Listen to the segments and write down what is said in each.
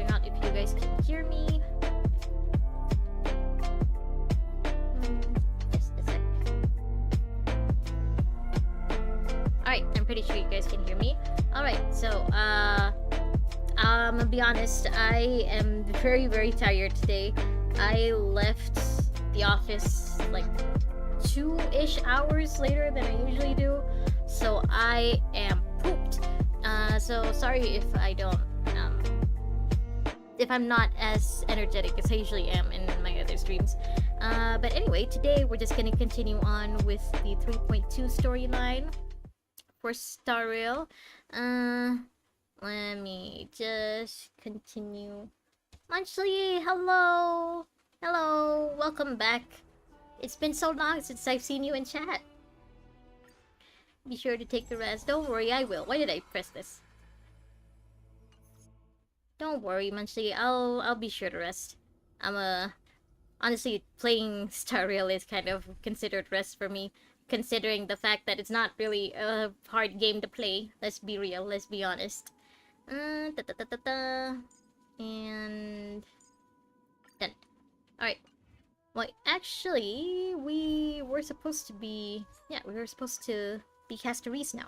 figuring out if you guys can hear me. Just a sec. Alright, I'm pretty sure you guys can hear me. Alright, so, I'm gonna be honest, I am very, very tired today. I left the office like 2-ish hours later than I usually do, so I am pooped. So sorry if I don't, if I'm not as energetic as I usually am in my other streams. But anyway, today we're just gonna continue on with the 3.2 storyline for Star Rail. Let me just continue. Munchley, hello! Hello, welcome back. It's been so long since I've seen you in chat. Be sure to take the rest. Don't worry, I will. Why did I press this? Don't worry, Munchley. I'll be sure to rest. Honestly, playing Star Rail is kind of considered rest for me, considering the fact that it's not really a hard game to play. Let's be real, let's be honest. And done. Alright. Well, actually, we were supposed to be... Yeah, we were supposed to be Heirs now.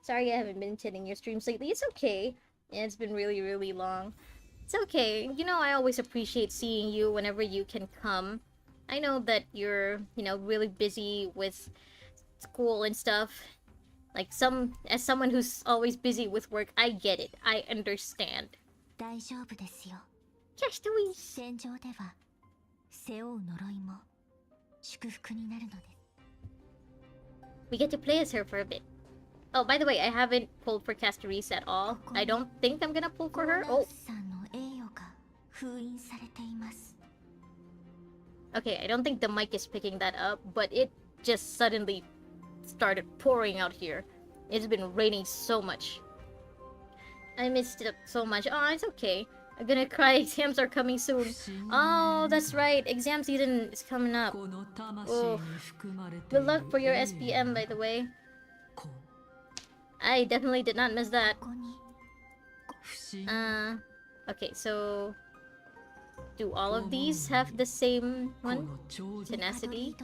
Sorry I haven't been attending your streams lately. It's okay. Yeah, it's been really, really long. It's okay. You know, I always appreciate seeing you whenever you can come. I know that you're, you know, really busy with school and stuff. Like, as someone who's always busy with work, I get it. I understand. Castaways! We get to play as her for a bit. Oh, by the way, I haven't pulled for Castaways at all. I don't think I'm gonna pull for her. Oh! Okay, I don't think the mic is picking that up, but it just suddenly started pouring out here. It's been raining so much. I missed it so much. Oh, it's okay. I'm gonna cry. Exams are coming soon. Oh, that's right. Exam season is coming up. Oh. Good luck for your SPM, by the way. I definitely did not miss that. Okay, so... Do all of these have the same one? Tenacity?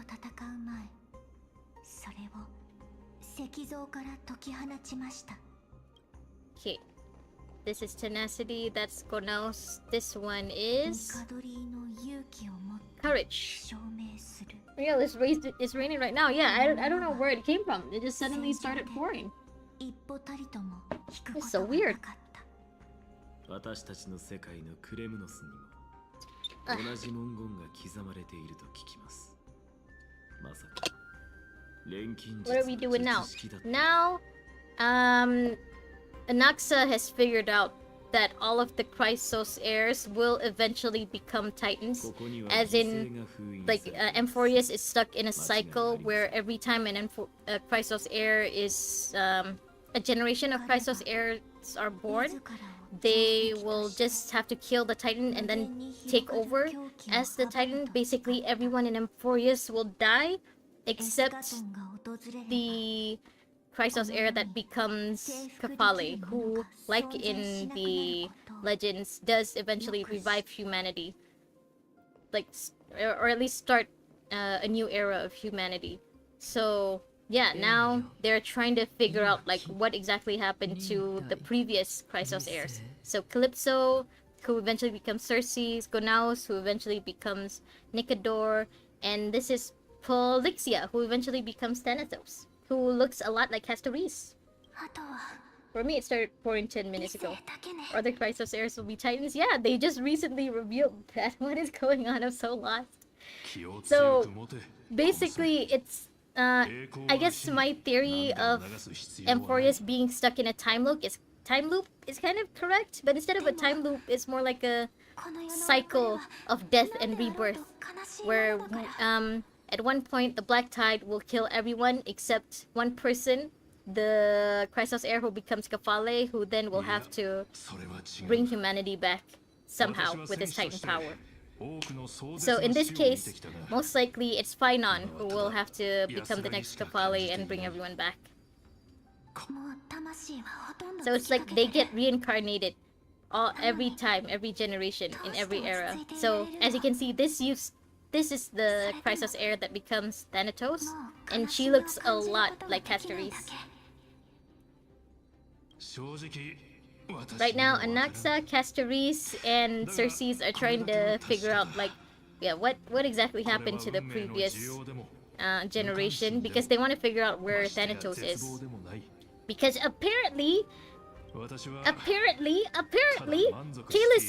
Okay. This is Tenacity, that's Gonos. This one is... Courage. Yeah, it's raining right now. Yeah, I don't know where it came from. It just suddenly started pouring. It's so weird. What are we doing now? Now, Anaxa has figured out that all of the Chrysos heirs will eventually become Titans. As in, like, Amphoreus is stuck in a cycle where every time a Chrysos heir is, a generation of Chrysos heirs are born, they will just have to kill the Titan and then take over as the Titan. Basically, everyone in Amphoreus will die, except the Chrysos heir that becomes Kefale, who, like in the legends, does eventually revive humanity. Like, or at least start a new era of humanity. So, yeah, now they're trying to figure out, like, what exactly happened to the previous Chrysos heirs. So, Calypso, who eventually becomes Circe, Gonaus, who eventually becomes Nicador, and this is Polixia, who eventually becomes Thanatos, who looks a lot like Castaways. For me, it started pouring 10 minutes ago. Are the Chrysos heirs will be Titans? Yeah, they just recently revealed that. What is going on? I'm so lost. So, basically, it's... I guess my theory of Amphoreus being stuck in a time loop is kind of correct, but instead of a time loop, it's more like a cycle of death and rebirth, where at one point the Black Tide will kill everyone except one person, the Chrysos heir who becomes Kefale, who then will have to bring humanity back somehow with his Titan power. So in this case, most likely it's Phainon who will have to become the next Kefale and bring everyone back. So it's like they get reincarnated every time, every generation, in every era. So as you can see, this is the Chrysos heir that becomes Thanatos, and she looks a lot like Castoris. Right now, Anaxa, Castoris, and Xerxes are trying to figure out, like, yeah, what exactly happened to the previous generation, because they want to figure out where Thanatos is. Because apparently, Kalis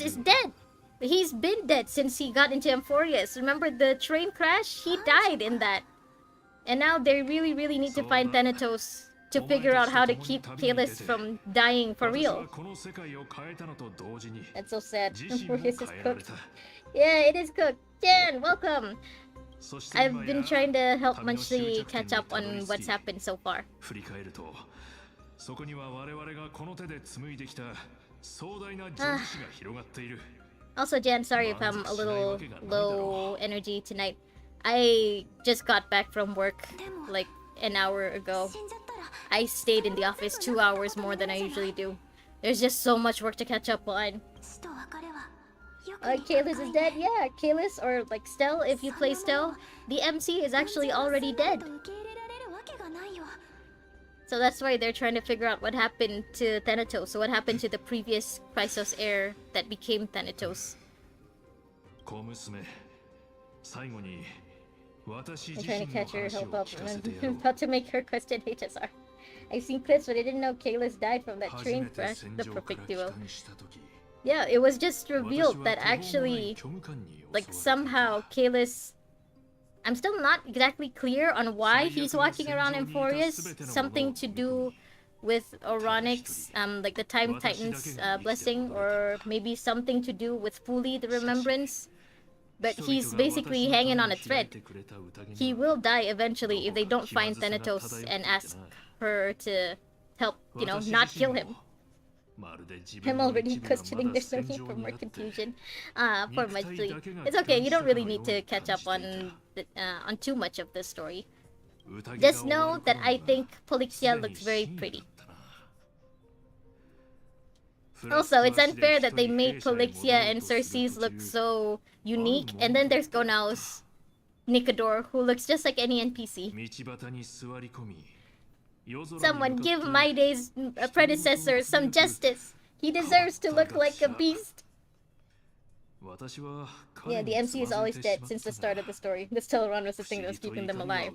is dead. He's been dead since he got into Amphoreus. Remember the train crash? He died in that. And now they really need to find Thanatos to figure out how to keep Kalis from dying for real. That's so sad. Amphoreus is cooked. Yeah, it is cooked. Jan, welcome! I've been trying to help Munchley catch up on what's happened so far. Also, Jan, sorry if I'm a little low energy tonight. I just got back from work like an hour ago. I stayed in the office 2 hours more than I usually do. There's just so much work to catch up on. Kalis is dead? Yeah, Kalis, or like Stel, if you play Stel, the MC is actually already dead. So that's why they're trying to figure out what happened to Thanatos. So what happened to the previous Chrysos heir that became Thanatos. I'm trying to catch her help up. I'm about to make her question HSR. I've seen clips, but I didn't know Kalis died from that train crash. The perfect duo. Yeah, it was just revealed that actually, like, somehow Kalis... I'm still not exactly clear on why he's walking around Amphoreus. Something to do with Oronix, like the Time Titan's blessing, or maybe something to do with Fuli the Remembrance. But he's basically hanging on a thread. He will die eventually if they don't find Thanatos and ask her to help, you know, not kill him. I'm already questioning, there's no need for more confusion. Poor Munchley. It's okay, you don't really need to catch up on too much of this story. Just know that I think Polixia looks very pretty. Also, it's unfair that they made Polixia and Xerxes look so unique, and then there's Gonaos Nicodor, who looks just like any NPC. Someone give Maide's predecessor some justice. He deserves to look like a beast. Yeah, the MC is always dead since the start of the story. The Stellaron was the thing that was keeping them alive.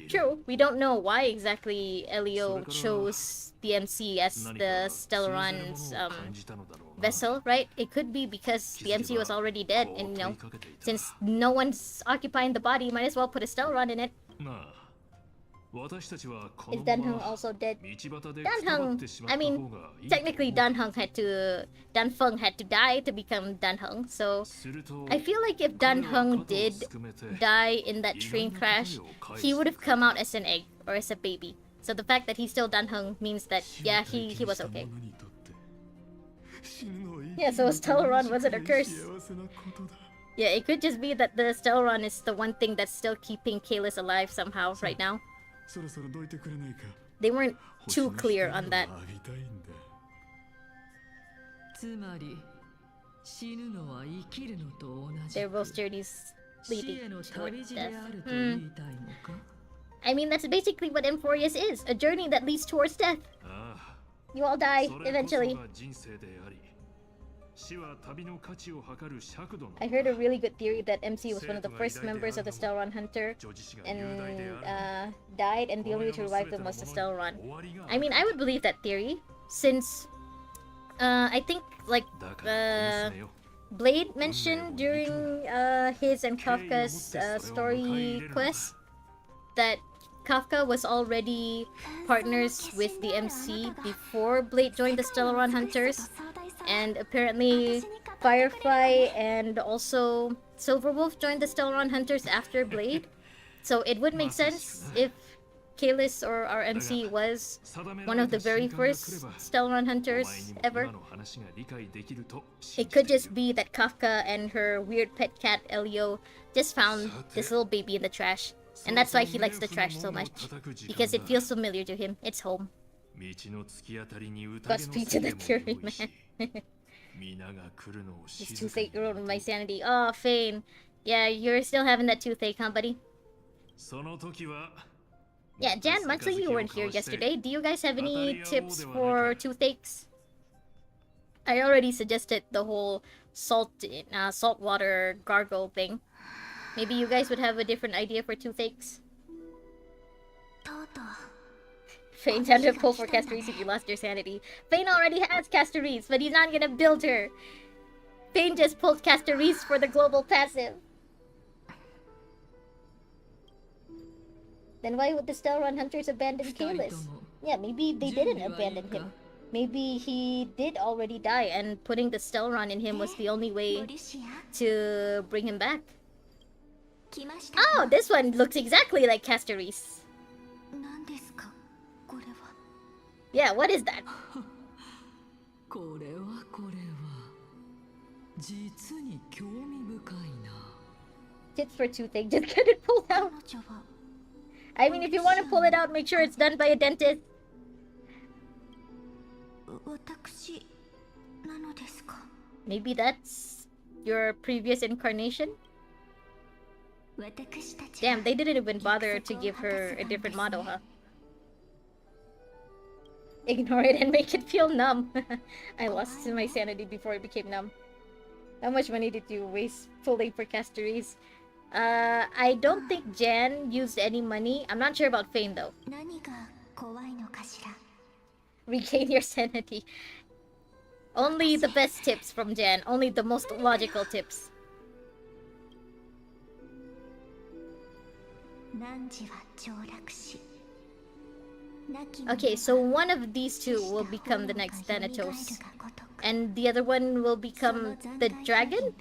True, we don't know why exactly Elio chose the MC as the Stellaron's vessel, right? It could be because the MC was already dead, and you know, since no one's occupying the body, might as well put a Stellaron in it. Is Danheng also dead? Danheng, I mean, technically Danfeng had to die to become Danheng, so I feel like if Danheng did die in that train crash, he would have come out as an egg, or as a baby. So the fact that he's still Danheng means that, yeah, he was okay. Yeah, so Stellaron wasn't a curse. Yeah, it could just be that the Stellaron is the one thing that's still keeping Kalis alive somehow right now. They weren't too clear on that. They're both journeys leading towards death. I mean, that's basically what Amphoreus is. A journey that leads towards death. You all die, eventually. I heard a really good theory that MC was one of the first members of the Stellaron Hunter and died, and the only way to revive them was the Stellaron. I mean, I would believe that theory, since I think, like, Blade mentioned during his and Kafka's story quest that Kafka was already partners with the MC before Blade joined the Stellaron Hunters. And apparently Firefly and also Silverwolf joined the Stellaron Hunters after Blade. So it would make sense if Kalis or our MC was one of the very first Stellaron Hunters ever. It could just be that Kafka and her weird pet cat Elio just found this little baby in the trash. And that's why he likes the trash so much. Because it feels familiar to him. It's home. Godspeed to the Curie man. This toothache ruined my sanity. Oh, Fane. Yeah, you're still having that toothache, huh, buddy? Yeah, Jan, Matsui, you weren't here yesterday. Do you guys have any tips for toothaches? I already suggested the whole saltwater gargle thing. Maybe you guys would have a different idea for toothaches. Fane had to pull for Castorise if you lost your sanity. Fane already has Castorise, but he's not gonna build her. Fane just pulled Castorise for the global passive. Then why would the Stelron Hunters abandon Kalis? Yeah, maybe they didn't abandon him. Maybe he did already die, and putting the Stelron in him was the only way to bring him back. Oh, this one looks exactly like Castorise. Yeah, what is that? Tips for toothache, just get it pulled out. I mean, if you want to pull it out, make sure it's done by a dentist. Maybe that's your previous incarnation? Damn, they didn't even bother to give her a different model, huh? Ignore it and make it feel numb. I lost my sanity before it became numb. How much money did you waste pulling for Castorise? I don't think Jan used any money. I'm not sure about Fane though. Regain your sanity. Only the best tips from Jan. Only the most logical tips. Okay, so one of these two will become the next Thanatos. And the other one will become the dragon?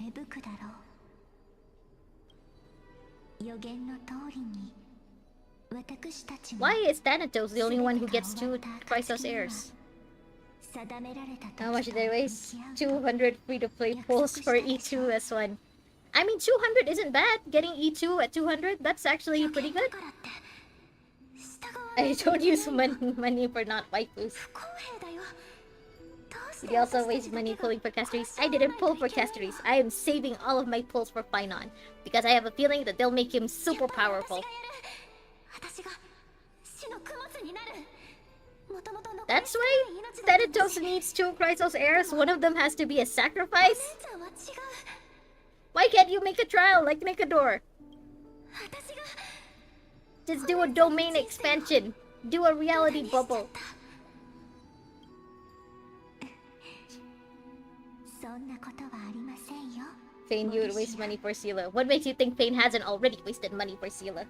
Why is Thanatos the only one who gets 2 Chrysos heirs? How much did I waste? 200 free-to-play pulls for E2 S1. I mean, 200 isn't bad. Getting E2 at 200, that's actually pretty good. I don't use money for not waifus. Did you also waste money pulling for Castorise? I didn't pull for Castorise. I am saving all of my pulls for Finon. Because I have a feeling that they'll make him super powerful. That's why Thanatos needs 2 Chrysos heirs. One of them has to be a sacrifice. Why can't you make a trial like Nikador? Just do a domain expansion. Do a reality bubble. Fane, you would waste money for Sela. What makes you think Fane hasn't already wasted money for Sela?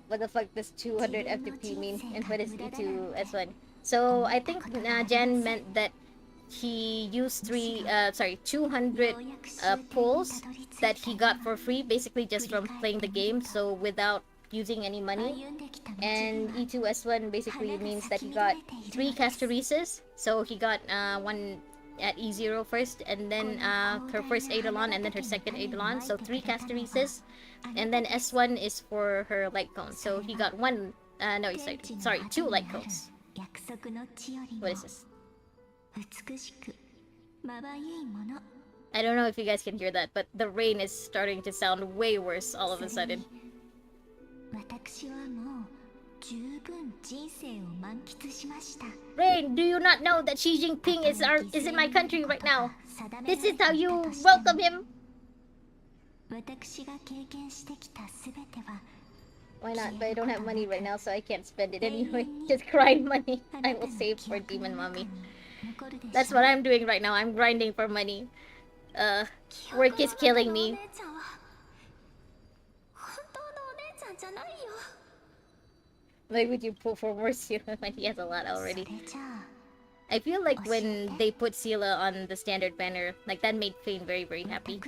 What the fuck does 200 FTP mean? And what is E2 S1? So I think Jan meant that he used 200 pulls that he got for free, basically just from playing the game, so without using any money. And E2 S1 basically means that he got 3 Castorises, so he got one at E0 first, and then her first Eidolon, and then her second Eidolon, so 3 Castorises. And then S1 is for her light cone, so he got 2 light cones. What is this? I don't know if you guys can hear that, but the rain is starting to sound way worse all of a sudden. Rain, do you not know that Xi Jinping is in my country right now? This is how you welcome him? Why not? But I don't have money right now, so I can't spend it anyway. Just grind money. I will save for Demon Mommy. That's what I'm doing right now. I'm grinding for money. Work is killing me. Why would you pull for more Sela when he has a lot already? I feel like when they put Sela on the standard banner, like that made Fane very, very happy.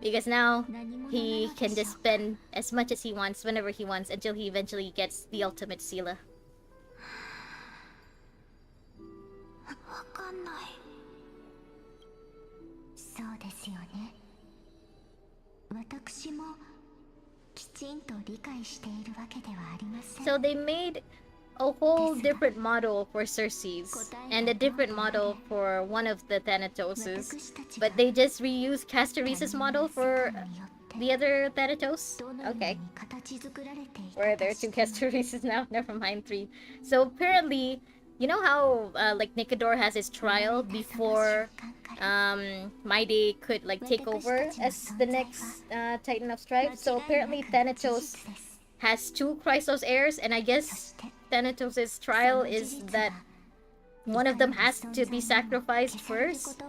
Because now, he can just spend as much as he wants, whenever he wants, until he eventually gets the ultimate Sela. So they made a whole different model for Cersei's and a different model for one of the Thanatoses, but they just reused Castorese's model for the other Thanatos? Okay. Or there are two Castoreses now? Never mind, three. So apparently, you know how like Nicodor has his trial before Maide could like take over as the next Titan of Strife? So apparently Thanatos has two Chrysos heirs, and I guess Thanatos' trial is that one of them has to be sacrificed first.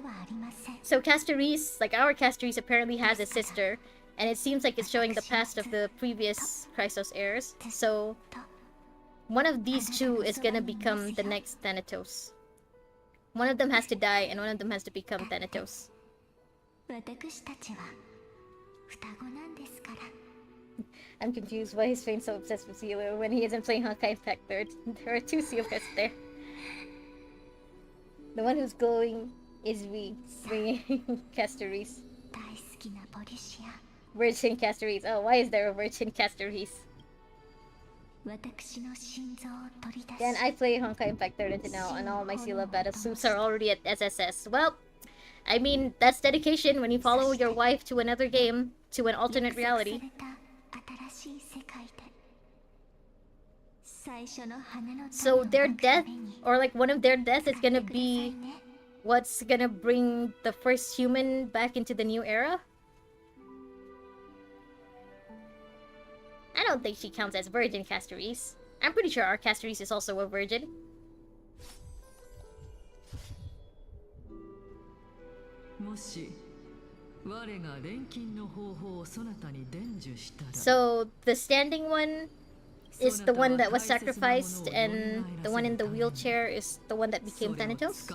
So Castorese, like our Castorese, apparently has a sister, and it seems like it's showing the past of the previous Chrysos heirs. So one of these two is gonna become the next Thanatos. One of them has to die, and one of them has to become Thanatos. I'm confused why he's playing so obsessed with Sealer when he isn't playing Honkai Impact 3rd. There are two Sealers there. The one who's glowing is bringing Castorese. Virgin Castorese. Oh, why is there a Virgin Castorese? Then I play Honkai Impact 3rd until now, and all my Seala battle suits are already at SSS. Well, I mean, that's dedication when you follow your wife to another game, to an alternate reality. So their death, or like one of their deaths, is gonna be what's gonna bring the first human back into the new era? I don't think she counts as Virgin Castorese. I'm pretty sure our Castorese is also a virgin. So the standing one is the one that was sacrificed, and the one in the wheelchair is the one that became Thanatos?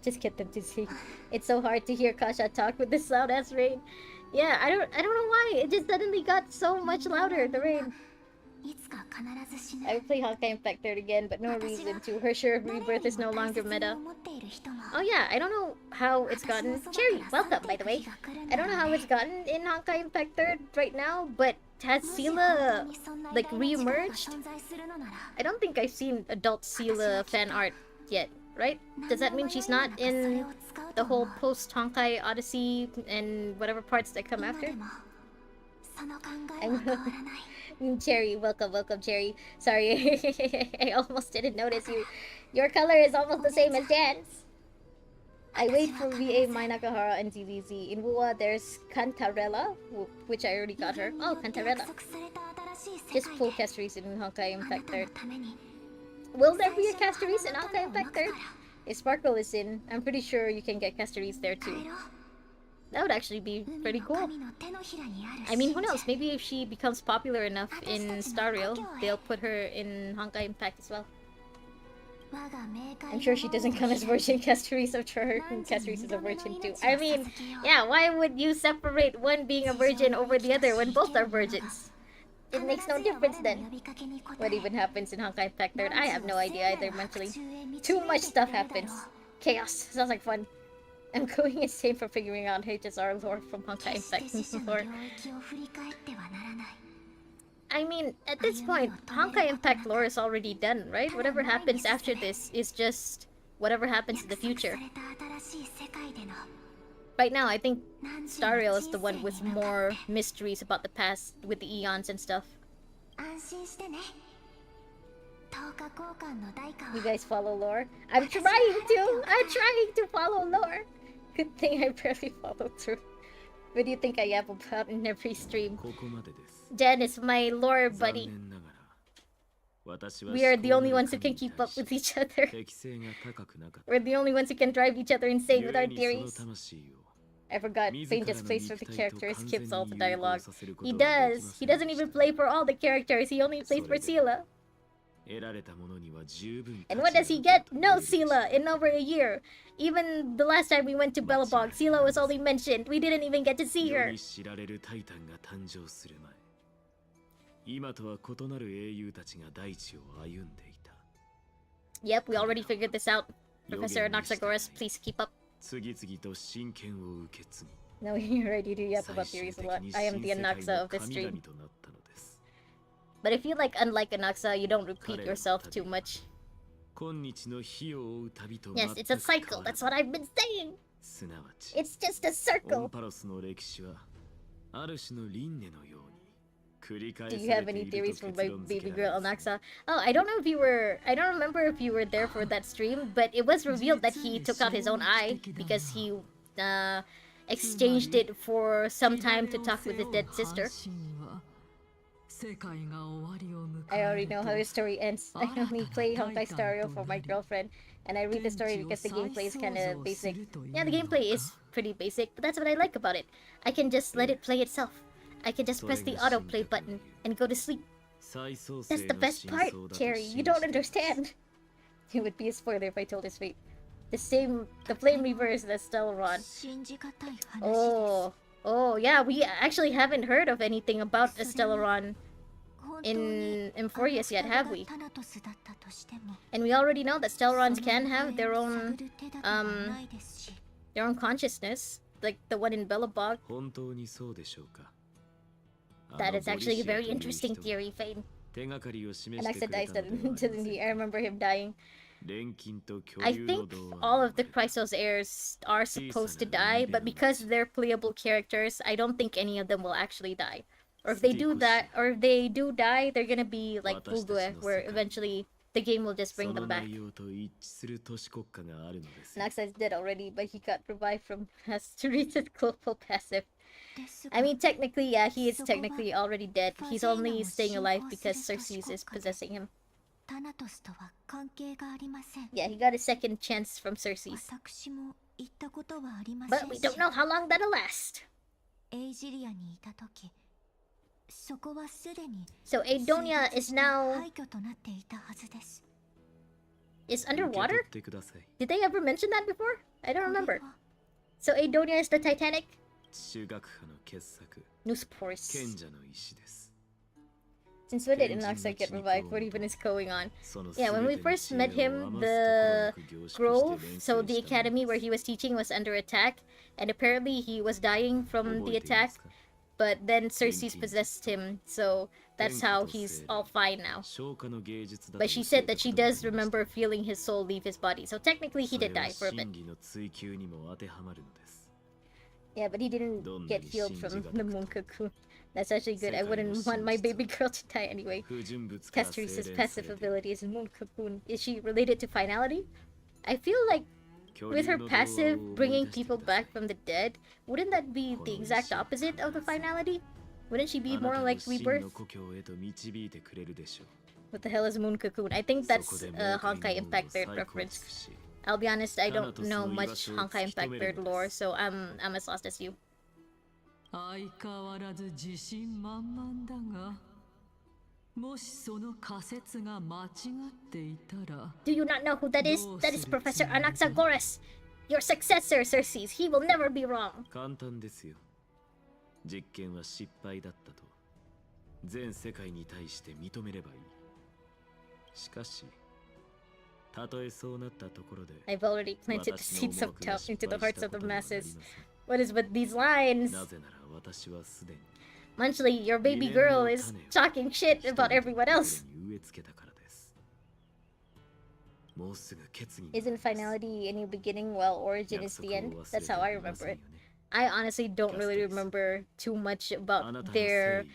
Just get them to see. It's so hard to hear Kasha talk with this loud ass rain. Yeah, I don't know why. It just suddenly got so much louder, the rain. I would play Honkai Impact 3rd again, but no reason to. Her sure rebirth is no longer meta. Oh yeah, I don't know how it's gotten. Cherry, welcome by the way. I don't know how it's gotten in Honkai Impact 3rd right now, but has Seala like re-emerged? I don't think I've seen adult Seala fan art yet, right? Does that mean she's not in the whole post-Honkai Odyssey and whatever parts that come after? Cherry, welcome, Cherry. Sorry, I almost didn't notice you. Your color is almost the same as Jan's. I wait for VA Mai Nakahara and ZVZ. In Wuwa, there's Cantarella, which I already got her. Oh, Cantarella. Just pull Castorese in Honkai Impact 3rd. Will there be a Castorese in Honkai Impact 3rd? If Sparkle is in, I'm pretty sure you can get Castorese there too. That would actually be pretty cool. I mean, who knows? Maybe if she becomes popular enough in Star Rail, they'll put her in Honkai Impact as well. I'm sure she doesn't come as Virgin Castorese. I'm sure her Castorese is a virgin too. I mean, yeah, why would you separate one being a virgin over the other when both are virgins? It makes no difference then. What even happens in Honkai Impact 3rd? I have no idea either mentally. Too much stuff happens. Chaos. Sounds like fun. I'm going insane for figuring out HSR lore from Honkai Impact lore. I mean, at this point, Honkai Impact lore is already done, right? Whatever happens after this is just whatever happens in the future. Right now, I think Star Rail is the one with more mysteries about the past with the eons and stuff. You guys follow lore? I'm trying to! I'm trying to follow lore! Good thing I barely followed through. What do you think I yap about in every stream? Jen is my lore buddy. We are the only ones who can keep up with each other. We're the only ones who can drive each other insane with our theories. I forgot, Fane just plays for the characters, skips all the dialogue. He does! He doesn't even play for all the characters, he only plays for Seala. And what does he get? No Seala in over a year. Even the last time we went to Bellabog, Seala was only mentioned. We didn't even get to see her. Yep, we already figured this out. Professor Noxagoras, please keep up. No, you're right, you do yap about theories a lot. I am the Anaxa of this stream. But I feel like unlike Anaxa, you don't repeat yourself too much. Yes, it's a cycle, that's what I've been saying! It's just a circle! Do you have any theories for my baby girl Anaxa? Oh, I don't remember if you were there for that stream, but it was revealed that he took out his own eye because he exchanged it for some time to talk with his dead sister. I already know how his story ends. I only play Honkai Stereo for my girlfriend, and I read the story because the gameplay is kind of basic. Yeah, the gameplay is pretty basic, but that's what I like about it. I can just let it play itself. I can just press the autoplay button and go to sleep. That's the best part, Cherry. You don't understand. It would be a spoiler if I told his fate. The flame reverse, the Stellaron. Oh, yeah, we actually haven't heard of anything about the Stellaron in Amphoreus yet, have we? And we already know that Stellarons can have their own consciousness, like the one in Belobog. That is actually a very interesting theory, Fane. Anaxa dies, doesn't he? I remember him dying. I think all of the Chrysos heirs are supposed to die, but because they're playable characters, I don't think any of them will actually die. Or if they do die, they're gonna be like Ugue, where eventually the game will just bring them back. Anaxa is dead already, but he got revived from Teresa's global passive. I mean, technically, yeah, he is technically already dead. He's only staying alive because Xerxes is possessing him. Yeah, he got a second chance from Xerxes. But we don't know how long that'll last. So Aedonia is now... is underwater? Did they ever mention that before? I don't remember. So Aedonia is the Titanic? Nusporus. Since when did Anaxa get revived? What even is going on? Yeah, when we first met him, the Grove, so the academy where he was teaching, was under attack. And apparently he was dying from the attack. But then Xerxes possessed him, so that's how he's all fine now. But she said that she does remember feeling his soul leave his body, so technically he did die for a bit. Yeah, but he didn't get healed from the moon cocoon. That's actually good. I wouldn't want my baby girl to die anyway. Casteris's passive ability is moon cocoon. Is she related to finality? I feel like with her passive bringing people back from the dead, wouldn't that be the exact opposite of the finality? Wouldn't she be more like rebirth? What the hell is moon cocoon? I think that's a Honkai Impact 3rd reference. I'll be honest, I don't know much Honkai Impact 3rd lore, so I'm as lost as you. Do you not know who that is? That is Professor Anaxagoras! Your successor, Xerxes. He will never be wrong. I've already planted the seeds of doubt into the hearts of the masses. What is with these lines? Munchley, your baby girl is talking shit about everyone else. Isn't finality a new beginning while origin is the end? That's how I remember it. I honestly don't really remember too much about their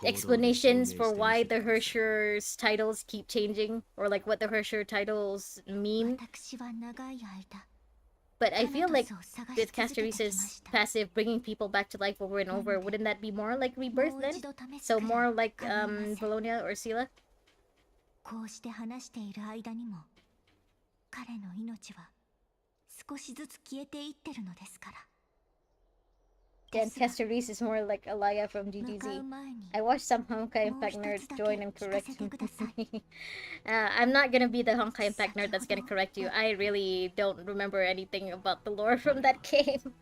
explanations for why the Hersher's titles keep changing, or like what the Hersher titles mean. But I feel like with Casteris's passive bringing people back to life over and over, wouldn't that be more like rebirth then? So more like Bologna or Sila? And Casteris is more like Alaya from GGZ. I watched some Honkai Impact nerd join and correct me. I'm not gonna be the Honkai Impact nerd that's gonna correct you. I really don't remember anything about the lore from that game.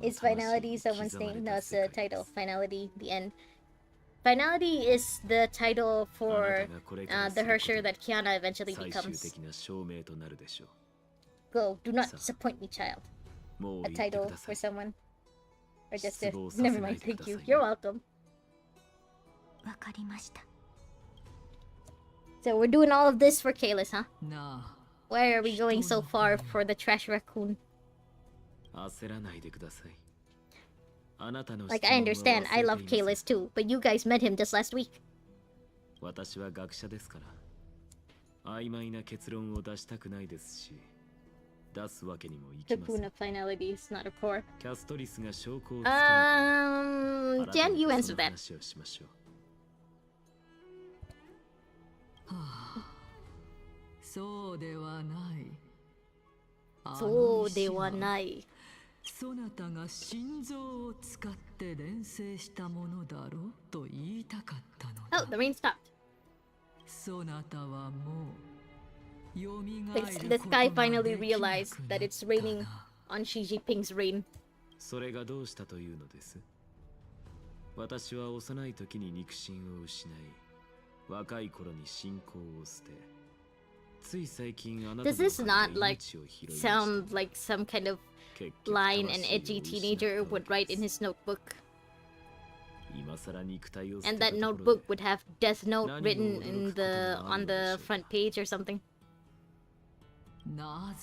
Is finality someone's name? No, it's the title. Finality, the end. Finality is the title for the Hersher that Kiana eventually becomes. Go, do not disappoint me, child. a title for someone. Or just a... Never mind, thank you. You're welcome. So we're doing all of this for Kalis, huh? Why are we going so far for the trash raccoon? Like, I understand, I love Kalis too, but you guys met him just last week. Kakuna finality is not a core. Jan, you answer that. So they were nai. そなたが心臓を使って錬成したものだろうと言いたかったのだ。 Oh, the rain stopped. そなたはもう蘇る The sky finally realized that it's raining on Xi Jinping's reign. それがどうしたというのです。私は幼い時に肉親を失い、若い頃に信仰を捨て。Does this not like sound like some kind of line an edgy teenager would write in his notebook? And that notebook would have Death Note written in on the front page or something. No,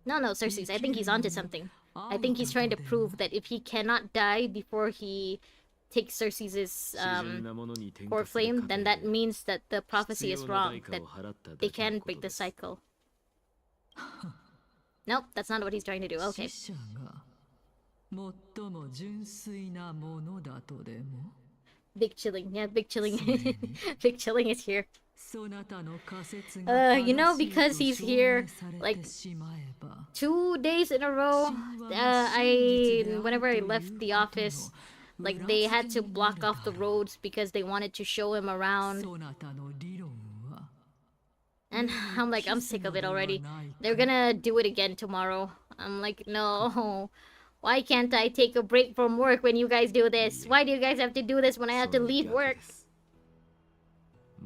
Cersei, I think he's onto something. I think he's trying to prove that if he cannot die before he takes Cersei's core flame, then that means that the prophecy is wrong, that they can break the cycle. Nope, that's not what he's trying to do. Okay. Big chilling. Yeah, big chilling. Big chilling is here. You know, because he's here like 2 days in a row, whenever I left the office, like they had to block off the roads because they wanted to show him around. And I'm like, I'm sick of it already. They're gonna do it again tomorrow. I'm like, no. Why can't I take a break from work when you guys do this? Why do you guys have to do this when I have to leave work? I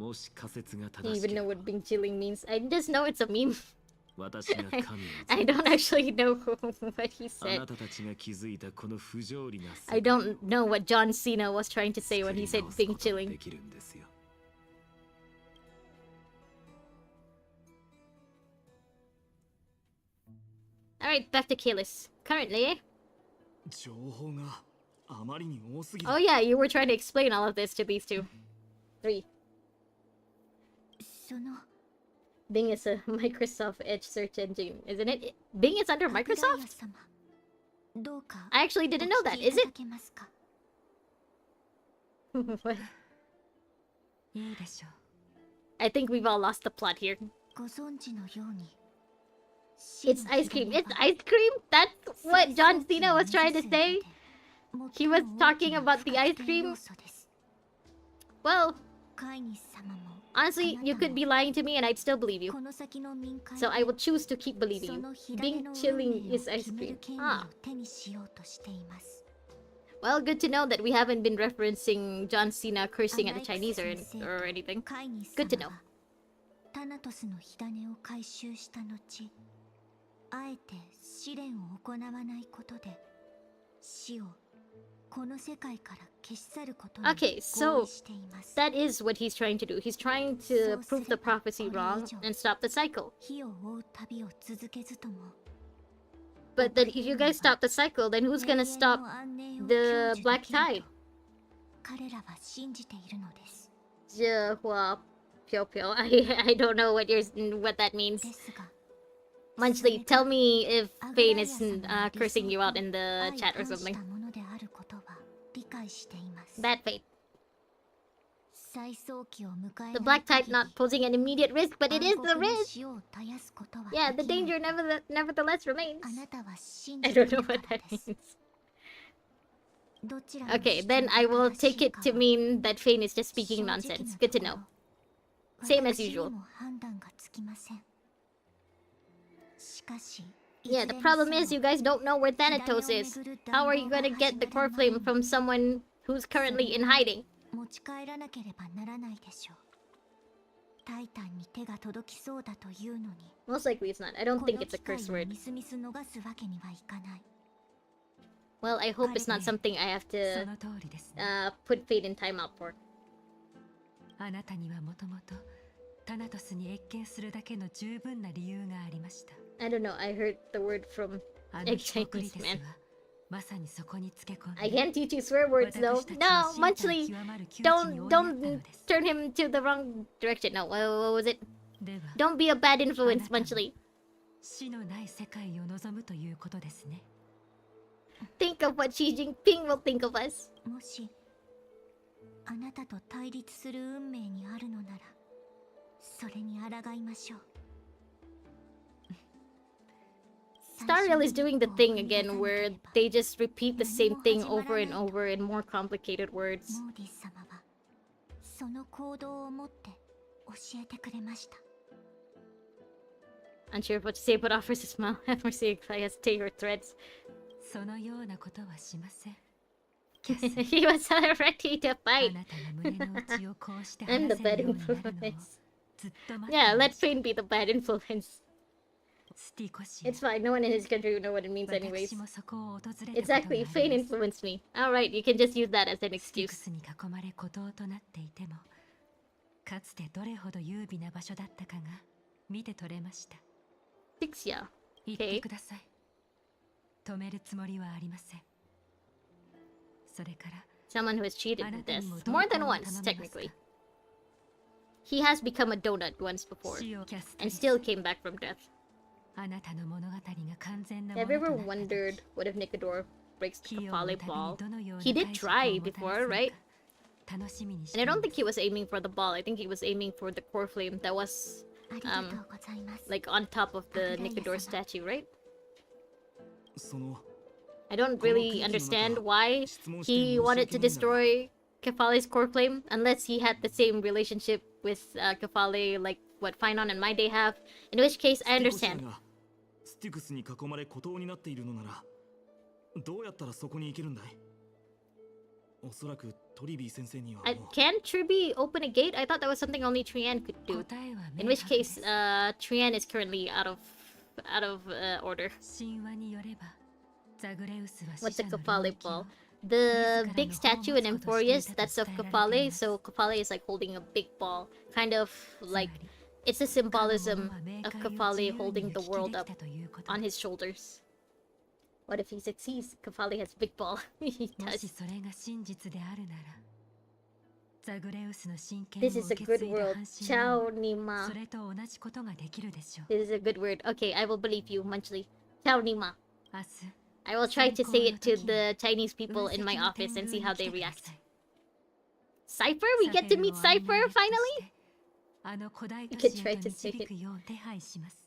don't even know what being chilling means. I just know it's a meme. I don't actually know what he said. I don't know what John Cena was trying to say when he said being chilling. Alright, back to Kalis. Currently... Oh yeah, you were trying to explain all of this to these two. 3. Bing is a Microsoft Edge search engine, isn't it? Bing is under Microsoft? I actually didn't know that, is it? What? I think we've all lost the plot here. It's ice cream. It's ice cream? That's what John Cena was trying to say? He was talking about the ice cream? Well... honestly, you could be lying to me and I'd still believe you. So I will choose to keep believing you. Being chilling is ice cream. Ah. Well, good to know that we haven't been referencing John Cena cursing at the Chinese or anything. Good to know. Okay, so that is what he's trying to do. He's trying to prove the prophecy wrong and stop the cycle. But then if you guys stop the cycle, then who's gonna stop the black tide? I don't know what that means. Munchly, tell me if Fane is cursing you out in the chat or something. Bad fate. The black tide not posing an immediate risk, but it is the risk! Yeah, the danger nevertheless remains. I don't know what that means. Okay, then I will take it to mean that Fane is just speaking nonsense. Good to know. Same as usual. Yeah, the problem is you guys don't know where Thanatos is. How are you gonna get the core flame from someone who's currently in hiding? タイタンに手が届きそうだというのに、 Most likely it's not. I don't こ think の it's a 機会 curse を word. みすみす逃すわけにはいかない。 Well, I hope it's not something I have そ to の通りですね。 put fate in timeout for. あなたにはもともとタナトスに謁見するだけの十分な理由がありました。 I don't know. I heard the word from あ egg の日国 Chinese です man. はまさにそこにつけ込ん I で can't teach you swear words though. 私たち No, の身体 Munchley, 極まる窮地に追いやった don't のです。 turn him to the wrong direction. No, what was it? では Don't be a bad influence, あなたも Munchley. 死のない世界を望むということですね。 Think of what Xi Jinping will think of us. もしあなたと対立する運命にあるのなら、それに抗いましょう。 Starreal is doing the thing again where they just repeat the same thing over and over in more complicated words. モーディ様はその行動をもって教えてくれました。 Unsure of what to say, but offers a smile. Have mercy, I hesitate her threads. そのようなことはしません。 He was ready to あ fight. なたの胸の内をこうして I'm 話 the せ bad るようになるのを influence. ずっと待って Yeah, いま let した。 Fane be the bad influence. スティコシア It's fine, no one in his country would know what it means anyways. 私もそこを訪れたことがあり Exactly, ます Fane influenced me. Alright, you can just use that as an スティク excuse. スに囲まれ孤島となっていても、かつてどれほど優美な場所だったかが見て取れました。 Sixia. 言ってください。止めるつもりはありません。それから Someone who has cheated あな with た this. にも同 More 行 than を once, 頼みます technically. か。 He has become a donut once before, 死をキャスタ and リス still came back from death. あなたの物語が完全なも Have の you と ever なった wondered 時、 what if Nicodor breaks the 器用の Kefale 旅 ball? にどのような He did 解釈 try をもた before, らすの right? か楽しみにし And I てい don't ま think す。 he was aiming for the ball. I think he was aiming for the core flame that was ありがとうございます。 like on top of the Nicodor statue, right? その I don't really understand why he wanted to destroy Kefale's core flame unless he had the same relationship with Kefale like what Finon and My Day have. In which case, I スティコシア understand. がスティクスに囲まれ孤島になっているのなら、どうやったらそこに行けるんだい？おそらくトリビー先生にはもう Can Tribi open a gate? I thought that was something only Trian could do. 答えは In 明 which 白で case, す。 Trian is currently out of order. 神話によれば、ザグレウスは What's 死 the 者の Kefale 領域を ball? The big statue in Amphoreus, that's of Kefale, so Kefale is like holding a big ball. Kind of つま like り it's a 彼の symbolism ものは冥 of 界を自 Kefale 由に holding the 行き world 来で up きたということ on で his す。 shoulders. What if he succeeds? Kefale has big ball. He も does. しそれが真実であるなら、ザグレウスの真剣 This を is 受 a け good 継いだ world. 半身にも Chao Nima. それと同じことができるでしょう。 This is a good word. Okay, I will believe you, Munchley. Chao Nima. 明日、 I will try to say it to the Chinese people in my office and see how they react. Cypher? We get to meet Cypher finally? あの古代 You 都 can 市 try へと to say 導くよう手配します。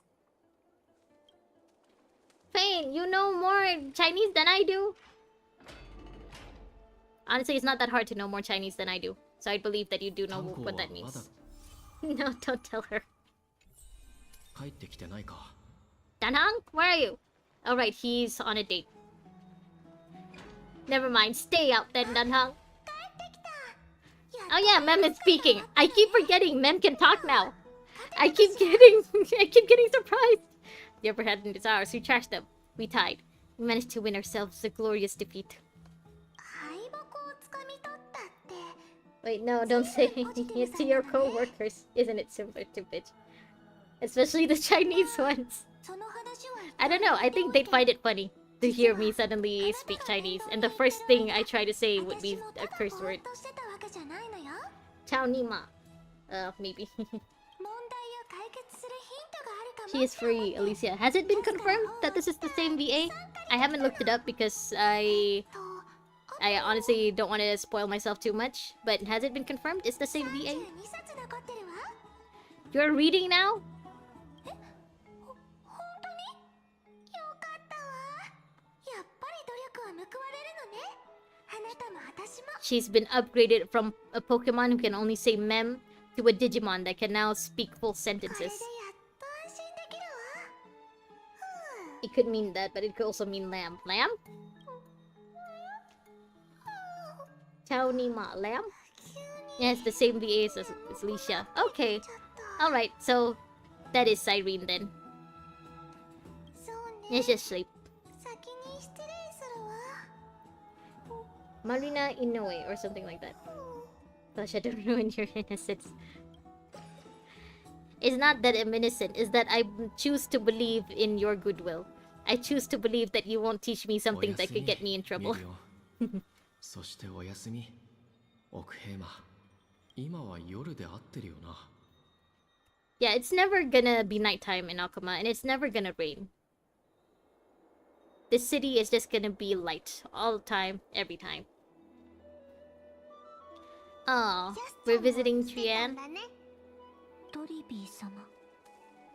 Fane, you know more Chinese than I do. Honestly, it's not that hard to know more Chinese than I do. So I believe that you do know 炭鉱 what は that まだ means. No, don't tell her. 帰ってきてないか。 Danhang, where are you? Alright, he's on a date. Never mind, stay out then, Danhang. Oh yeah, Mem is speaking. I keep forgetting Mem can talk now. I keep getting surprised. The upper hand is ours. We trashed them. We tied. We managed to win ourselves a glorious defeat. 敗北をつかみ取ったって。 Wait, no, don't say it to your co-workers. Isn't it similar to bitch? Especially the Chinese ones. その話は I don't know, I think they'd find it funny to hear me suddenly speak Chinese, and the first thing I try to say would be a curse word. としてたわけじゃないのよ。 Chao Nima. Maybe. 問題を解決するヒントがあるかも。 She is free, Alicia. Has it been confirmed that this is the same VA? I haven't looked it up because I honestly don't want to spoil myself too much. But has it been confirmed? It's the same VA? 32冊残ってるわ。 You're reading now? 本当に？よかったわ。やっぱり努力は報われるのね。あなたも私も。 She's been upgraded from a Pokemon who can only say mem to a Digimon that can now speak full これで sentences. やっと安心できるわ。ふう。 It could mean that, but it could also mean lamb. Lamb? Chao Nima, lamb? 急に Yeah, it's the same VA as Alicia. Okay. ちょっと。Alright, so that is Cyrene then. そうね Let's just sleep. 先に失礼するわ Marina Inoue or something like that. Gosh, I don't ruin your innocence. It's not that I'm innocent, it's that I choose to believe in your goodwill. I choose to believe that you won't teach me something that could get me in trouble. そしておやすみ、奥平馬。今は夜で合ってるよな。Yeah, it's never gonna be nighttime in Okhema, and it's never gonna rain. This city is just gonna be light all the time, every time. Oh, we're visiting Trian. トリビー様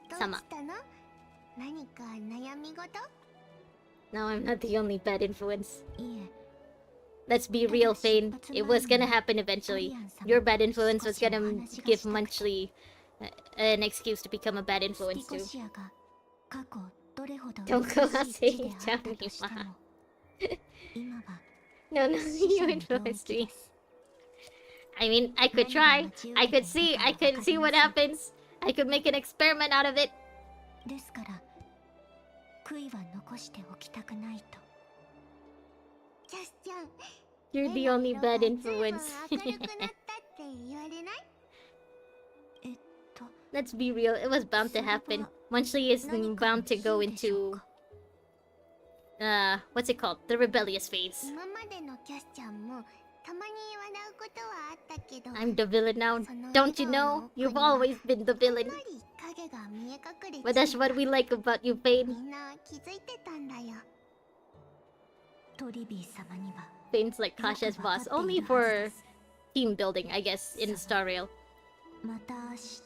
どう様したの何か悩み事 No, I'm not the only bad influence. いえ Let's be real, Fane. It was gonna happen eventually. Your bad influence was gonna give Munchley an excuse to become a bad influence スティ too. コシアが過去どれほど Don't go 美しい地であったと saying しても Johnny, 今は No, no, 死 you 者の領 influenced 域 me. です I mean, I could try. I could see what happens. I could make an experiment out of it. ですから悔いは残しておきたくないとキャスちゃん You're the only bad 目の色 influence. が随分明るくなったって言われないえっと Let's be real, it was bound to happen. Munchley is bound to go into... what's it called? The rebellious phase. 今までのキャスちゃんもたまに笑うことはあったけど I'm the villain now. その Don't you 笑顔 know? の奥 You've には always been the やっ villain. ぱり影が見え隠れ But that's what we like about you, み Fane. んな気づいてたんだよトリビー様には Fane's like Kasha's boss, only for team building, I guess, in Star Rail. また明日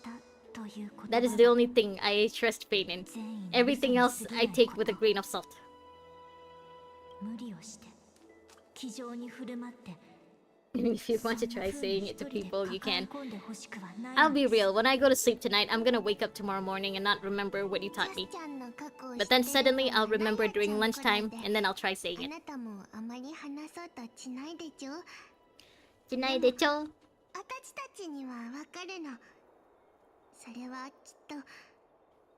ということ That is the only thing I trust Fane in. 全員の Everything 嘘 else に過ぎな I い take こと with a grain of salt. 無理をして気丈に振る舞って If you want to try saying it to people, you can. そんな風に一人で抱え込んで欲しくはない I'll の be です real, when I go to sleep tonight, I'm gonna wake up tomorrow morning and not remember what you taught me. But then suddenly I'll remember during lunchtime, and then I'll try saying あ it. なたもあまり話そうとしないでちょ Jinai-de-chou. 私たちにはわかるのそれはきっと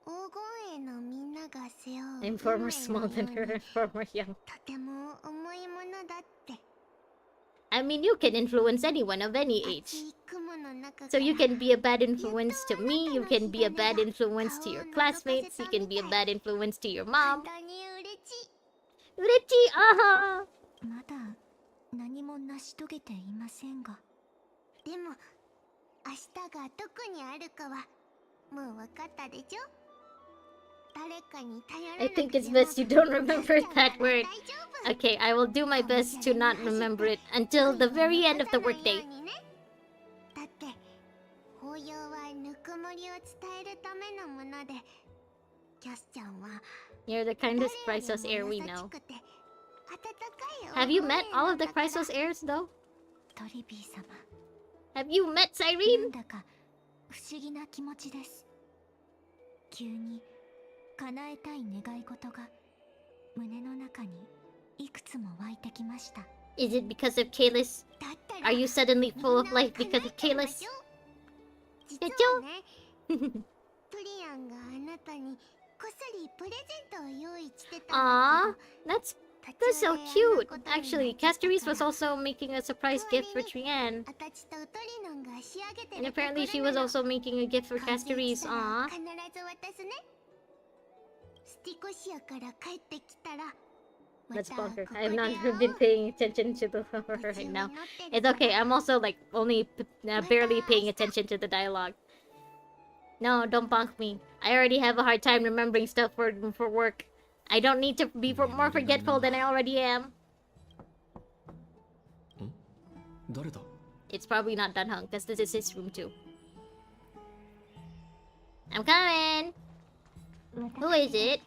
黄金園のみんなが背負う I'm far more small than her and far more young. とても重いものだって I mean, you can influence anyone of any 熱 age. い雲の中 So から you can be a bad influence to me, you can be a bad influence to your classmates, you can be a bad influence to your 本 mom. 当に嬉し Urechi, aha! いまだ何も成し遂げていませんがでも明日がどこにあるかはもう分かったでしょ誰かに頼ら I なく think て it's も best you don't キャ remember スちゃんな that ら word. 大丈夫 Okay, I will do my best to not remember it until the very end of the workday. だって法要はぬくもりを伝えるためのものでキャスちゃんは You're the kindest Chrysos heir we 誰より know. も優しくて温かい Have you met all of the 黄金園 Chrysos heirs, though? トリビー様 Have you met なん Cyrene? だか不思議な気持ちです急に叶えたい願い事が胸の中にいくつも湧いてきました Is it because of Kalis? だったら Are you suddenly full of みんな life because of 叶えちゃいま Kalis? しょう実はねトリアンがあなたにこっそりプレゼントを用意してたん Aww, だ that's けど that's so 途中で cute. あんなことに Actually, なっちゃった Castoris was から also making a surprise gift for Trian. あたちとトリノンが仕上げて And る apparently と she ころ was なの also making a gift for 完成 Castoris. したら Aww. 必ず渡すねスティコシアから帰ってきたら That's また bonkers. ここ I have で not 会おう been paying attention to the horror 夢中 right に now. なってる It's から okay. I'm also like only barely paying attention to the dialogue. No, don't bonk me. I already have a hard time remembering stuff for work. I don't need to be more forgetful than I already am. 誰だ It's probably not Dunhung, because this is his room too. I'm coming! Who is it?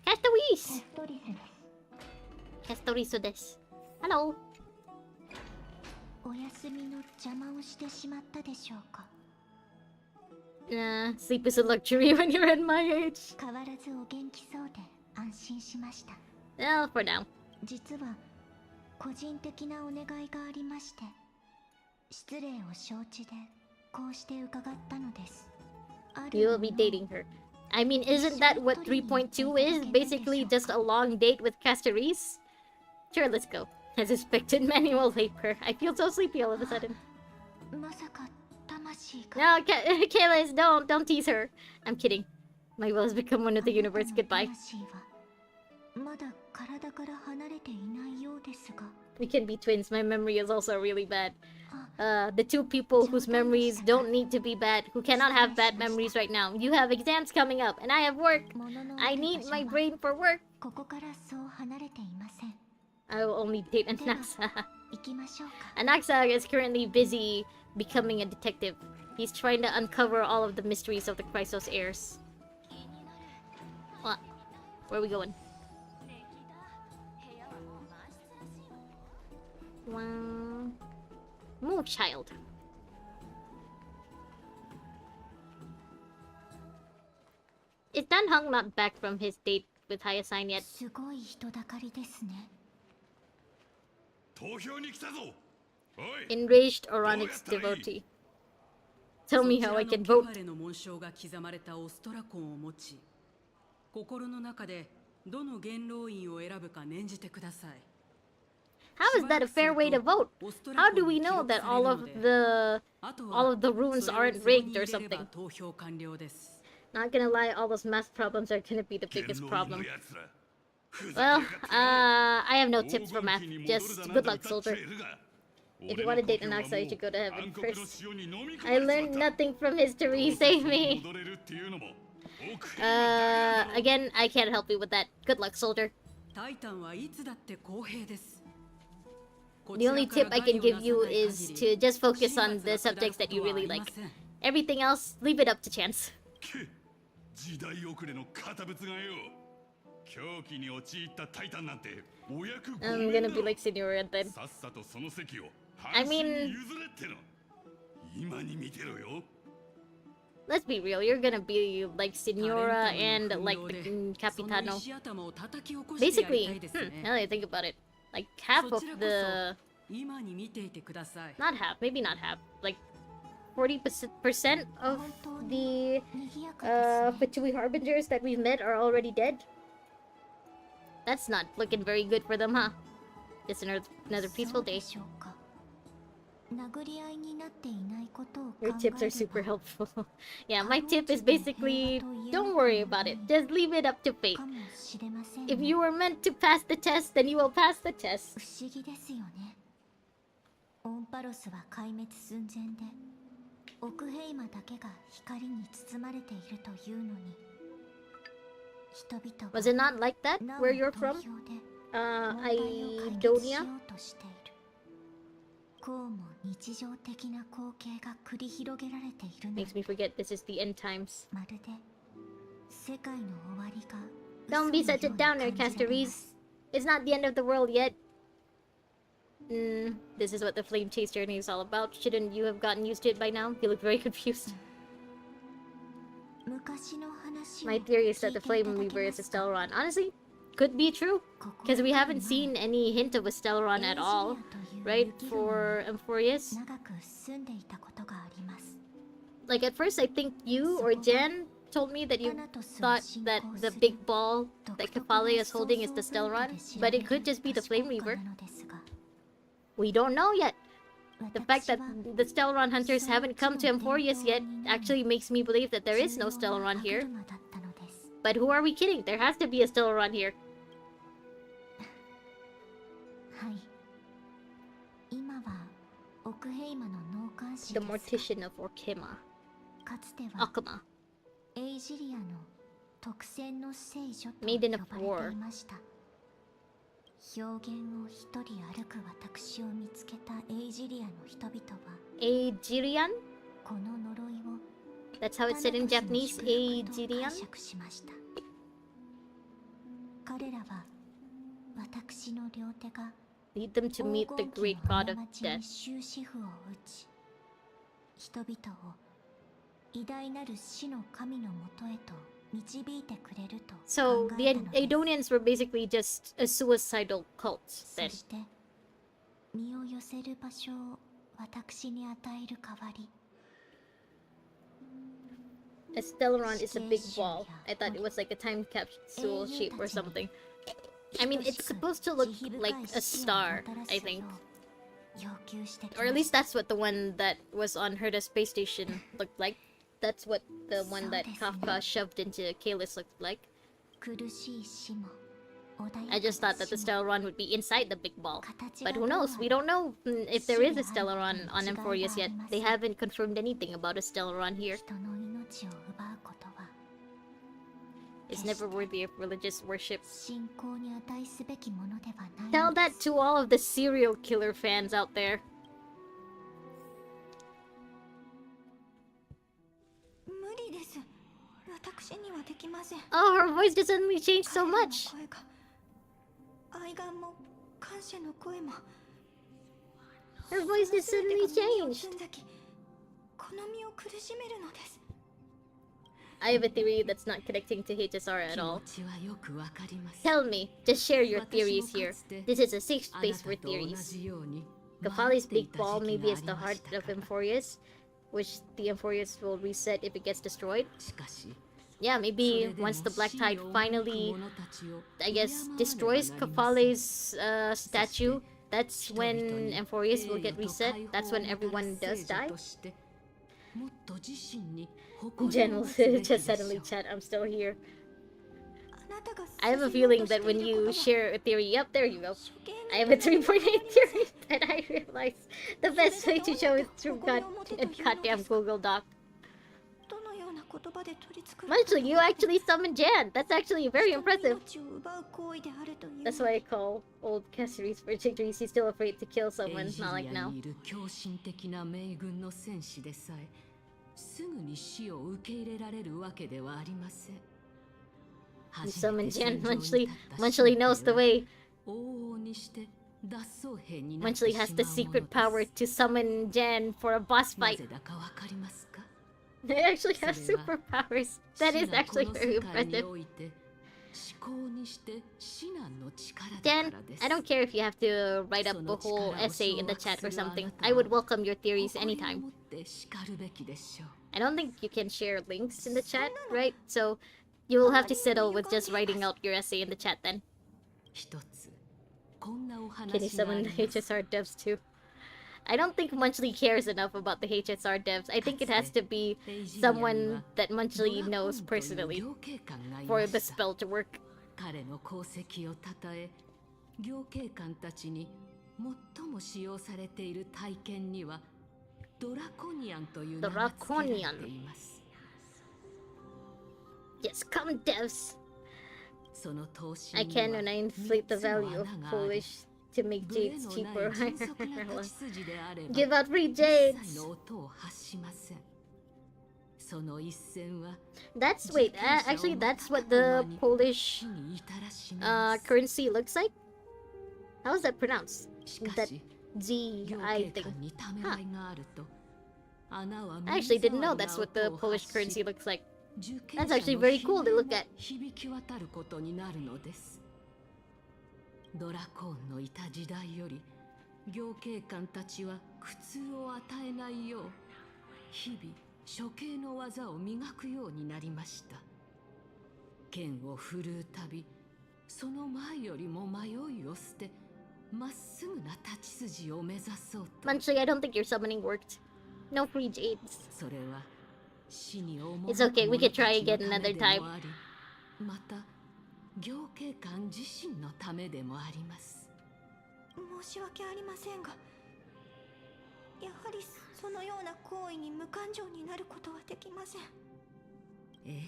Castoris! Castoriso desu. Hello! お休みの邪魔をしてしまったでしょうか Sleep is a luxury when you're at my age. 変わらずお元気そうで安心しました Well, for now. 実は個人的なお願いがありまして失礼を承知でこうして伺ったのです You will be dating her. I mean, isn't that what 3.2 is? Basically just a long date with Casteries? Sure, let's go. As expected, manual labor. I feel so sleepy all of a sudden. まさか魂が No, Kayla, don't tease her. I'm kidding. My will has become one with the universe. Goodbye. 魂はまだ体から離れていないようですが We can be twins. My memory is also really bad. The two people whose memories don't need to be bad, who cannot have bad memories right now. You have exams coming up, and I have work. 物の I ある need 場所 my は brain for work. ここからそう離れていません I will only date Anaxa. 行きましょうか Anaxa is currently busy becoming a detective. He's trying to uncover all of the mysteries of the Chrysos heirs. What? Where are we going? Wow. Move, child. Is Dan Hung not back from his date with Hyacinth yet? すごい人だかりですね 投票に来たぞ。おい。 Enraged Oronix devotee. Tell me how I can vote. そちらの汚れの紋章が刻まれたオストラコンを持ち、心の中でどの元老院を選ぶか念じてください。 How is that a fair way to vote? How do we know that all of the runes aren't rigged or something? 投票完了です。 Not gonna lie, all those math problems are gonna be the biggest 元老院 problem. の奴ら。ふ Well, ざけやがって I have no tips for 黄 math. 金期に Just 戻る good だ luck, なんて歌っち soldier. ゃえるが If you want to date Anaxa, you should go to heaven 暗黒の first. 潮に飲み込まれちまった I learned nothing from history. Save me. 戻れるっていうのも奥へだけだろ Again, I can't help you with that. Good luck, soldier. タイタンはいつだって公平です。 The only tip I can give you is to just focus on the subjects that you really like. Everything else, leave it up to chance. け時代遅れの堅物がよ狂気に陥ったタイタンなんてお役御 I'm 免 gonna だ be ろ like Senora then. さっさとその席を I 阪神 mean- に譲れっての今に見てろよ Let's be real, you're gonna be like Senora and like the Capitano. Basically, now that I think about it, like half of the... 今に見ていてください。 Not half, maybe not half, like 40% of the 賑やかですね Fatui Harbingers that we've met are already dead. That's not looking very good for them, huh? Just another そ peaceful うで day. しょうか殴り合いになっていないことを考え Your tips are れ super ば helpful. Yeah, my tip is basically don't worry about it. Just leave it up to fate. かもしれません If ね you were meant to pass the test, then you will pass the 不 test. 思議ですよねオンパロスは壊滅寸前でオクヘイマだけが光に包まれているというのに人々 Was it not like that なお where you're 投 from? 票で問題を解決し Idonia? ようとしているこうも日常的な光景が繰り広げられているの Makes me forget this is the end times. まるで世界の終わりが Don't be 嘘 such a のように downer, 感じられま Casteries. す It's not the end of the world yet. This is what the Flame Chase journey is all about. Shouldn't you have gotten used to it by now? You look very confused. 昔の話を My theory is that 聞い the てい Flame ただけ Weaver ま is a すか Stellaron. Honestly, could be true. ここ Because we に haven't 前 seen any hint of a Stellaron at all, right? For Amphoreus. 長く住んでいたことがあります Like at first, I think you or Jan told me that you thought that the big ball that Kefale is holding is the Stellaron, but it could just be the Flame Weaver. We don't know yet. The fact that the Stellaron hunters haven't come to Amphoreus yet actually makes me believe that there is no Stellaron here. But who are we kidding? There has to be a Stellaron here. はい今はオクヘイマの納棺師 The ですが Mortician of Okhema. かつては Okhema. エイジリアの特選の聖女と Maiden 呼 of ば War れていました表現を一人歩く私を見つけたエイジリアの人々は Aegirian? この呪いを That's how it's said in Japanese. 解 Aegirian? 釈しました彼らは私の両手が Lead them to meet the great god of 黄金 death. 期の終止符を打ち人々を偉大なる死の神のもとへと導いてくれると So 考 the えたのです Aedonians were basically just a suicidal cult そ then. して身を寄せる場所を私に与える代わり A Stellaron is a big ball. I thought it was like a time capsule shape or something. I mean, it's supposed to look like a star, I think. Or at least that's what the one that was on Herda space station looked like. That's what the one that Kafka shoved into Kalis looked like. I just thought that the Stellaron would be inside the big ball. But who knows? We don't know if there is a Stellaron on Amphoreus yet. They haven't confirmed anything about a Stellaron here. It's never worthy of religious worship. Tell that to all of the serial killer fans out there. Oh, her voice just suddenly changed so much. Her voice just suddenly changed. I have a theory that's not connecting to HSR at all. Tell me, just share your theories here. This is a safe space for theories. Kefali's big ball maybe is the heart of Amphoreus, which the Amphoreus will reset if it gets destroyed. Yeah, maybe once the Black Tide finally, I guess, destroys Kefali's statue, that's when Amphoreus will get reset. That's when everyone does die. Jen will just suddenly chat, I'm still here. I have a feeling that when you share a theory, yep, there you go. I have a 3.8 theory that I realized the best way to show it through goddamn Google Doc. Munchley, you actually summoned Jan. That's actually very impressive. That's why I call old Cassidy's for victories. He's still afraid to kill someone, not like now. You summoned Jan, Munchley. Munchley knows the way. Munchley has the secret power to summon Jan for a boss fight. They actually have superpowers. That is actually very impressive. Dan, I don't care if you have to write up a whole essay in the chat or something. I would welcome your theories anytime. I don't think you can share links in the chat, right? So you will have to settle with just writing out your essay in the chat then. Can you summon the HSR devs too? I don't think Munchley cares enough about the HSR devs. I think it has to be someone that Munchley knows personally for the spell to work. Draconian. Yes, come devs! I can when I inflate the value of Polish to make jades cheaper. Give out free jades! That's, wait, actually that's what the Polish currency looks like? How is that pronounced? That GI thing. Huh. I actually didn't know that's what the Polish currency looks like. That's actually very cool to look at. ドラコーンのいた時代より行警官たちは苦痛を与えないよう日々処刑の技を磨くようになりました。剣を振るうたびその前よりも迷いを捨てまっすぐな立ち筋を目指そうと。Munchley, I don't think your summoning worked. No free jades. それは死に思う。It's okay, we could try again another time. また行警官自身のためでもあります。申し訳ありませんが、やはりそのような行為に無感情になることはできません。ええ、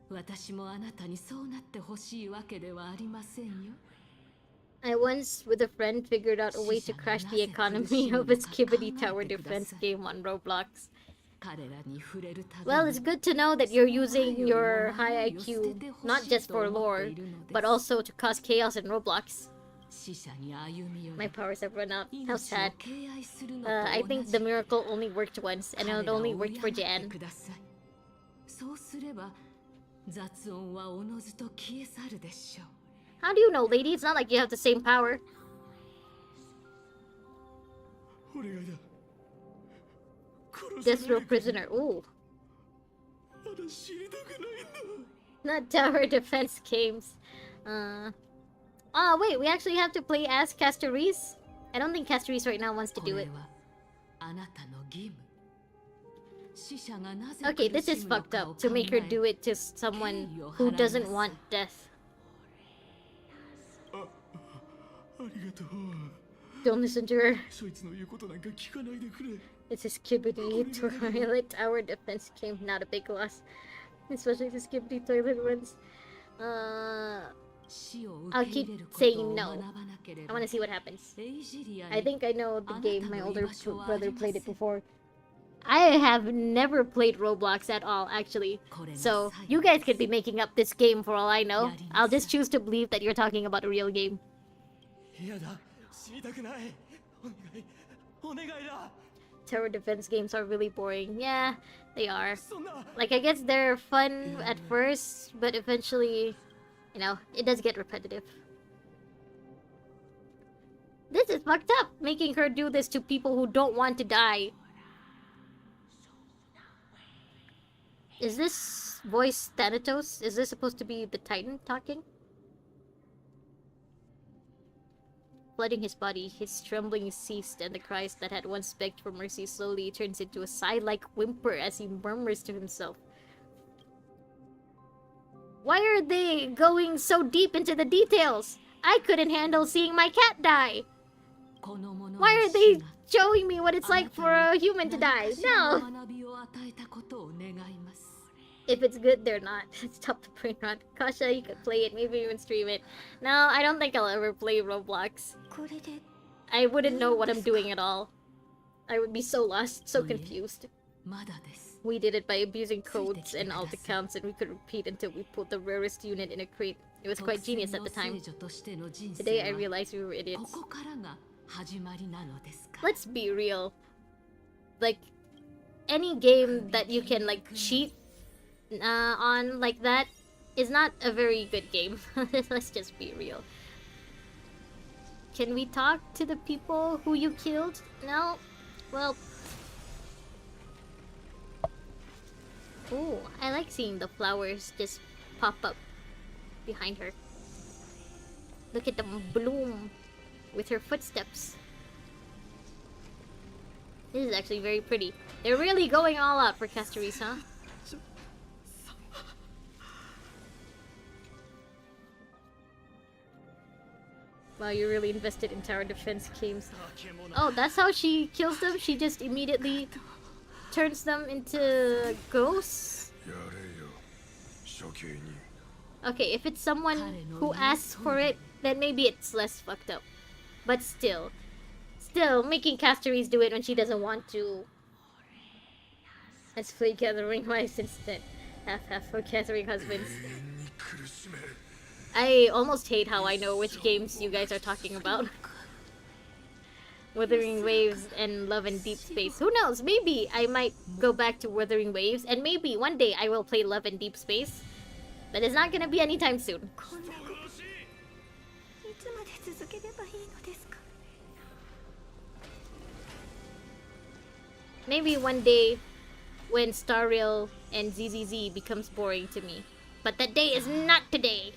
私もあなたにそうなってほしいわけではありませんよ。I once, with a friend, figured out a way to crash the economy of a Skibidi Tower Defense game on Roblox. Well, it's good to know that you're using your high IQ not just for lore, but also to cause chaos in Roblox. My powers have run out. How sad. I think the miracle only worked once, and it only worked for Jan. How do you know, lady? It's not like you have the same power. Death row prisoner. Ooh. Not tower defense games. Oh wait, we actually have to play as Castoris? I don't think Castoris right now wants to do it. Okay, this is fucked up, to make her do it to someone who doesn't want death. Don't listen to her. It's a Skibidi toilet tower defense game, not a big loss. Especially the Skibidi toilet ones. I'll keep saying no. I wanna see what happens. I think I know the game. My older brother played it before. I have never played Roblox at all, actually. So, you guys could be making up this game for all I know. I'll just choose to believe that you're talking about a real game. Tower defense games are really boring. Yeah, they are. Like, I guess they're fun at first, but eventually, you know, it does get repetitive. This is fucked up, making her do this to people who don't want to die. Is this voice Thanatos? Is this supposed to be the Titan talking? Flooding his body, his trembling ceased, and the cries that had once begged for mercy slowly turns into a sigh-like whimper as he murmurs to himself. Why are they going so deep into the details? I couldn't handle seeing my cat die! Why are they showing me what it's like for a human to die? No! If it's good, they're not. Stop the brain rot. Kasha, you could play it, maybe even stream it. No, I don't think I'll ever play Roblox. I wouldn't know what I'm doing at all. I would be so lost, so confused. We did it by abusing codes and alt accounts, and we could repeat until we pulled the rarest unit in a crate. It was quite genius at the time. Today I realized we were idiots. Let's be real. Like, any game that you can, like, cheat on like that is not a very good game. Let's just be real. Can we talk to the people who you killed? No? Well... Ooh, I like seeing the flowers just pop up behind her. Look at them bloom with her footsteps. This is actually very pretty. They're really going all out for Castoris, huh? Wow, you're really invested in tower defense games. Oh, that's how she kills them? She just immediately turns them into ghosts? Okay, if it's someone who asks for it, then maybe it's less fucked up. But still, making Castoris do it when she doesn't want to. Let's play Gathering Wives instead. Half for Gathering Husbands. I almost hate how I know which games you guys are talking about. Wuthering Waves and Love and Deep Space. Who knows? Maybe I might go back to Wuthering Waves, and maybe one day I will play Love and Deep Space. But it's not gonna be anytime soon. Maybe one day when Star Rail and ZZZ becomes boring to me. But that day is not today!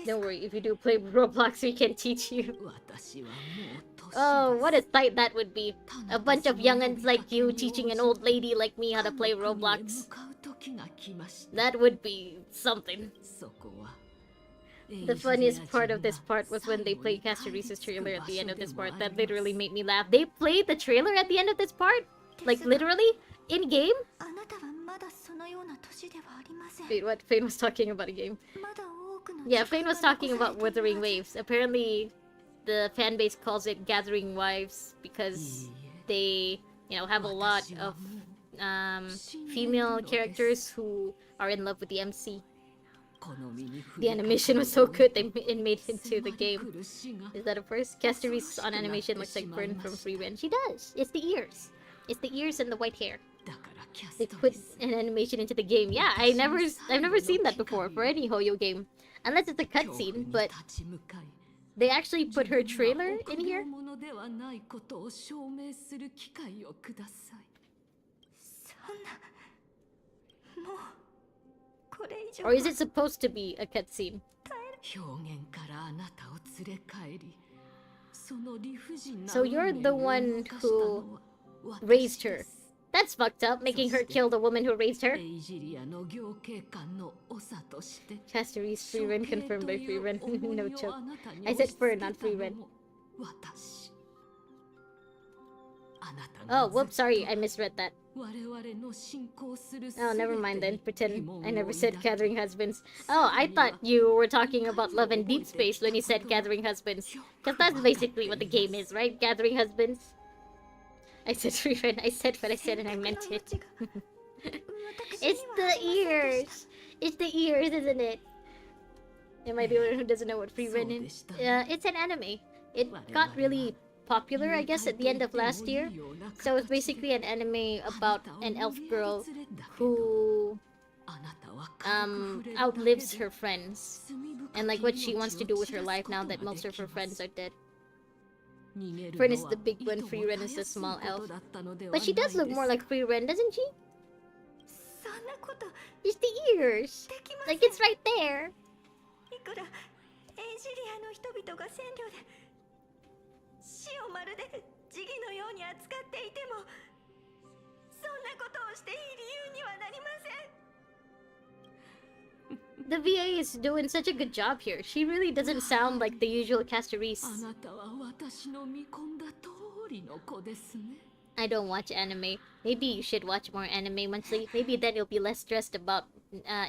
Don't worry, if you do play Roblox, we can teach you. Oh, what a sight that would be. A bunch of young'uns like you teaching an old lady like me how to play Roblox. That would be something. The funniest part of this part was when they played Castoris' trailer at the end of this part. That literally made me laugh. They played the trailer at the end of this part? Like, literally? In-game? Wait, what? Fane was talking about a game. Yeah, Fane was talking about Wuthering Waves. Apparently, the fanbase calls it Gathering Wives because they, you know, have a lot of female characters who are in love with the MC. The animation was so good it made it into the game. Is that a first? Castoris on animation looks like Fern from Free Ren. She does! It's the ears. It's the ears and the white hair. They put an animation into the game. Yeah, I've never seen that before for any Hoyo game. Unless it's a cutscene, but They actually put her trailer in here? ものではないことを証明する機会をください。そんなもうこれ以上 Or is it supposed to be a cutscene? 表現からあなたを連れ帰り、その理不尽な So you're the one who raised her. That's fucked up, making her kill the woman who raised her. エイジリアの行警官の長として Castery's free run confirmed by free run. No joke. I said fur, not free run. 私あなた Oh, が whoops, sorry, I misread that. 我々の信仰する Oh, never mind then. 全てに Pretend 疑問を I never said 抱き gathering husbands. Oh, I thought you were talking about love and deep space when you said gathering husbands. Because that's basically what the game is, right? Gathering husbands. I said free run. I said what I said and I meant it. It's the ears. It's the ears, isn't it? Am I the one who doesn't know what free run is? It's an anime. It got really popular, I guess, at the end of last year. So it's basically an anime about an elf girl who outlives her friends and like what she wants to do with her life now that most of her friends are dead. Fern is the big one, Free Ren is the small elf. But she does look more like Free Ren, doesn't she? そんなこと Just the ears. できません Like it's right there. いくらエイジリアの人々が占領で死をまるで時義のように扱っていてもそんなことをしていい理由にはなりません The VA is doing such a good job here. She really doesn't sound like the usual Casteries. あなたは私の見込んだ通りの子ですね I don't watch anime. Maybe you should watch more anime monthly. Maybe then you'll be less stressed about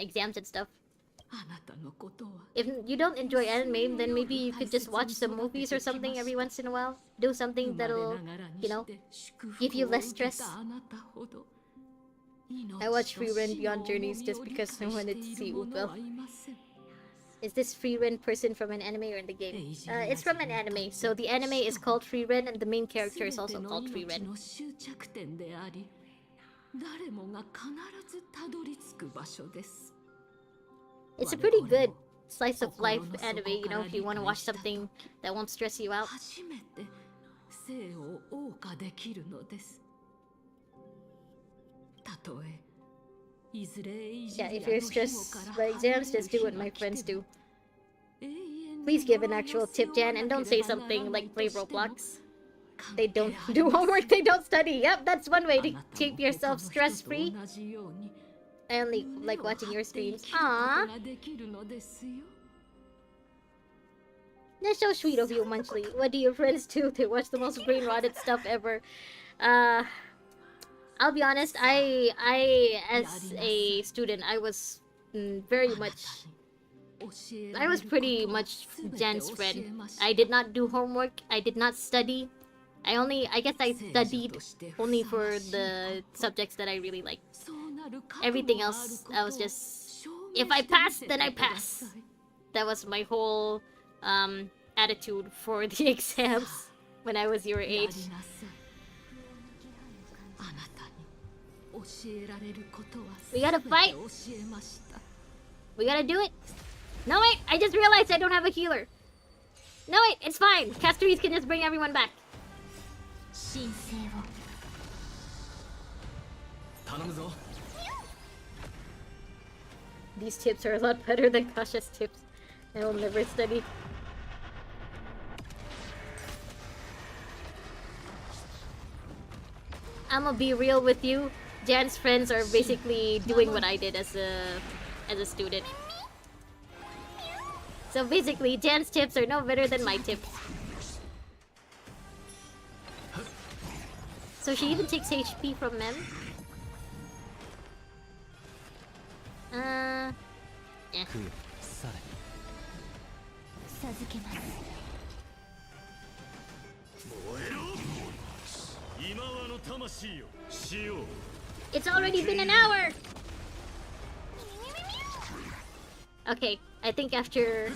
exams and stuff. あなたのことは If you don't enjoy anime, then maybe you could just watch some movies or something every once in a while. Do something that'll, you know, give you less stress. I watched Free Run Beyond Journeys just because I wanted to see Upel. Is this Free Run person from an anime or in the game? It's from an anime. So the anime is called Free Run and the main character is also called Free Run. 誰もが必ずたどり着く場所です It's a pretty good slice of life anime, you know, if you want to watch something that won't stress you out. 初めて生を謳歌できるのですたとえいずれエイジリア Yeah, の if you're 庇護 stressed から by exams, just do what my friends do. Please give an actual tip, Jan, and don't say something like play Roblox. They don't do homework, they don't study. Yep, that's one way to keep yourself stress-free. I only like watching your streams. Aww. That's so sweet of you, Munchly. What do your friends do? They watch the most brain-rotted stuff ever. I'll be honest, I as a student, I was very much... I was pretty much Jan's friend. I did not do homework, I did not study. I guess I studied only for the subjects that I really liked. Everything else, I was just... If I pass, then I pass. That was my whole attitude for the exams when I was your age. We gotta fight! We gotta do it! No wait, I just realized I don't have a healer. No wait, it's fine. Casteries can just bring everyone back. 神聖を 頼むぞ These tips are a lot better than Kasha's tips. I will never study. I'ma be real with you. Jan's friends are basically doing what I did as a student. So basically, Jan's tips are no better than my tips. So she even takes HP from Mem. Yeah. 授けます It's already been an hour! Okay, I think after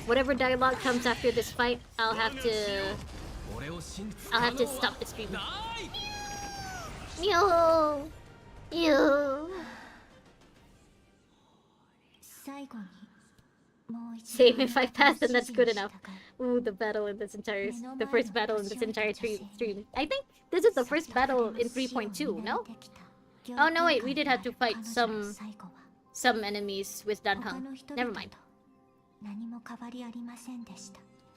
whatever dialogue comes after this fight, I'll have to stop the stream. Mew! Mew! 最後に Same, if I pass, then that's good enough. Ooh, the first battle in this entire stream. I think this is the first battle in 3.2, no? Oh no, wait, we did have to fight some enemies with Danheng. Never mind.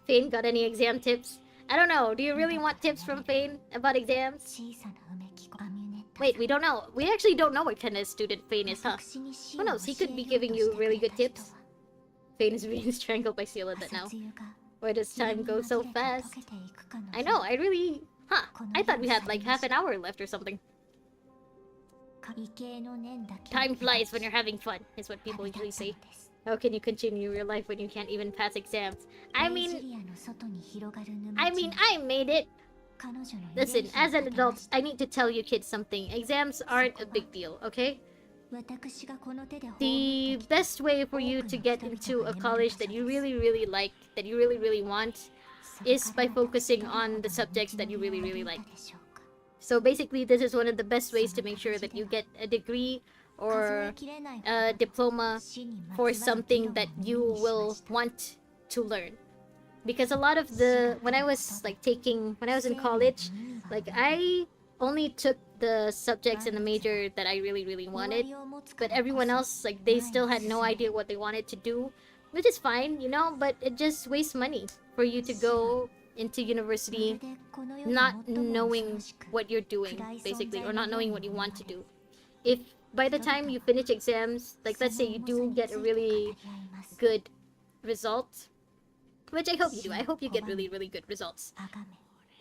Fane, got any exam tips? I don't know, do you really want tips from Fane about exams? Wait, we don't know. We actually don't know what kind of student Fane is, huh? Who knows, he could be giving you really good tips. Fane is being strangled by Seal that now. Where does time go so fast? I know, I really... Huh, I thought we had like half an hour left or something. Time flies when you're having fun, is what people usually say. How can you continue your life when you can't even pass exams? I mean, I made it! Listen, as an adult, I need to tell you kids something. Exams aren't a big deal, okay? The best way for you to get into a college that you really like, that you really want, is by focusing on the subjects that you really like. So basically, this is one of the best ways to make sure that you get a degree or a diploma for something that you will want to learn. Because a lot of when I was in college, like I only took the subjects in the major that I really wanted, but everyone else, like, they still had no idea what they wanted to do, which is fine, you know, but it just wastes money for you to go into university not knowing what you're doing, basically, or not knowing what you want to do. If by the time you finish exams, like, let's say you do get a really good result, which I hope you do. I hope you get really good results.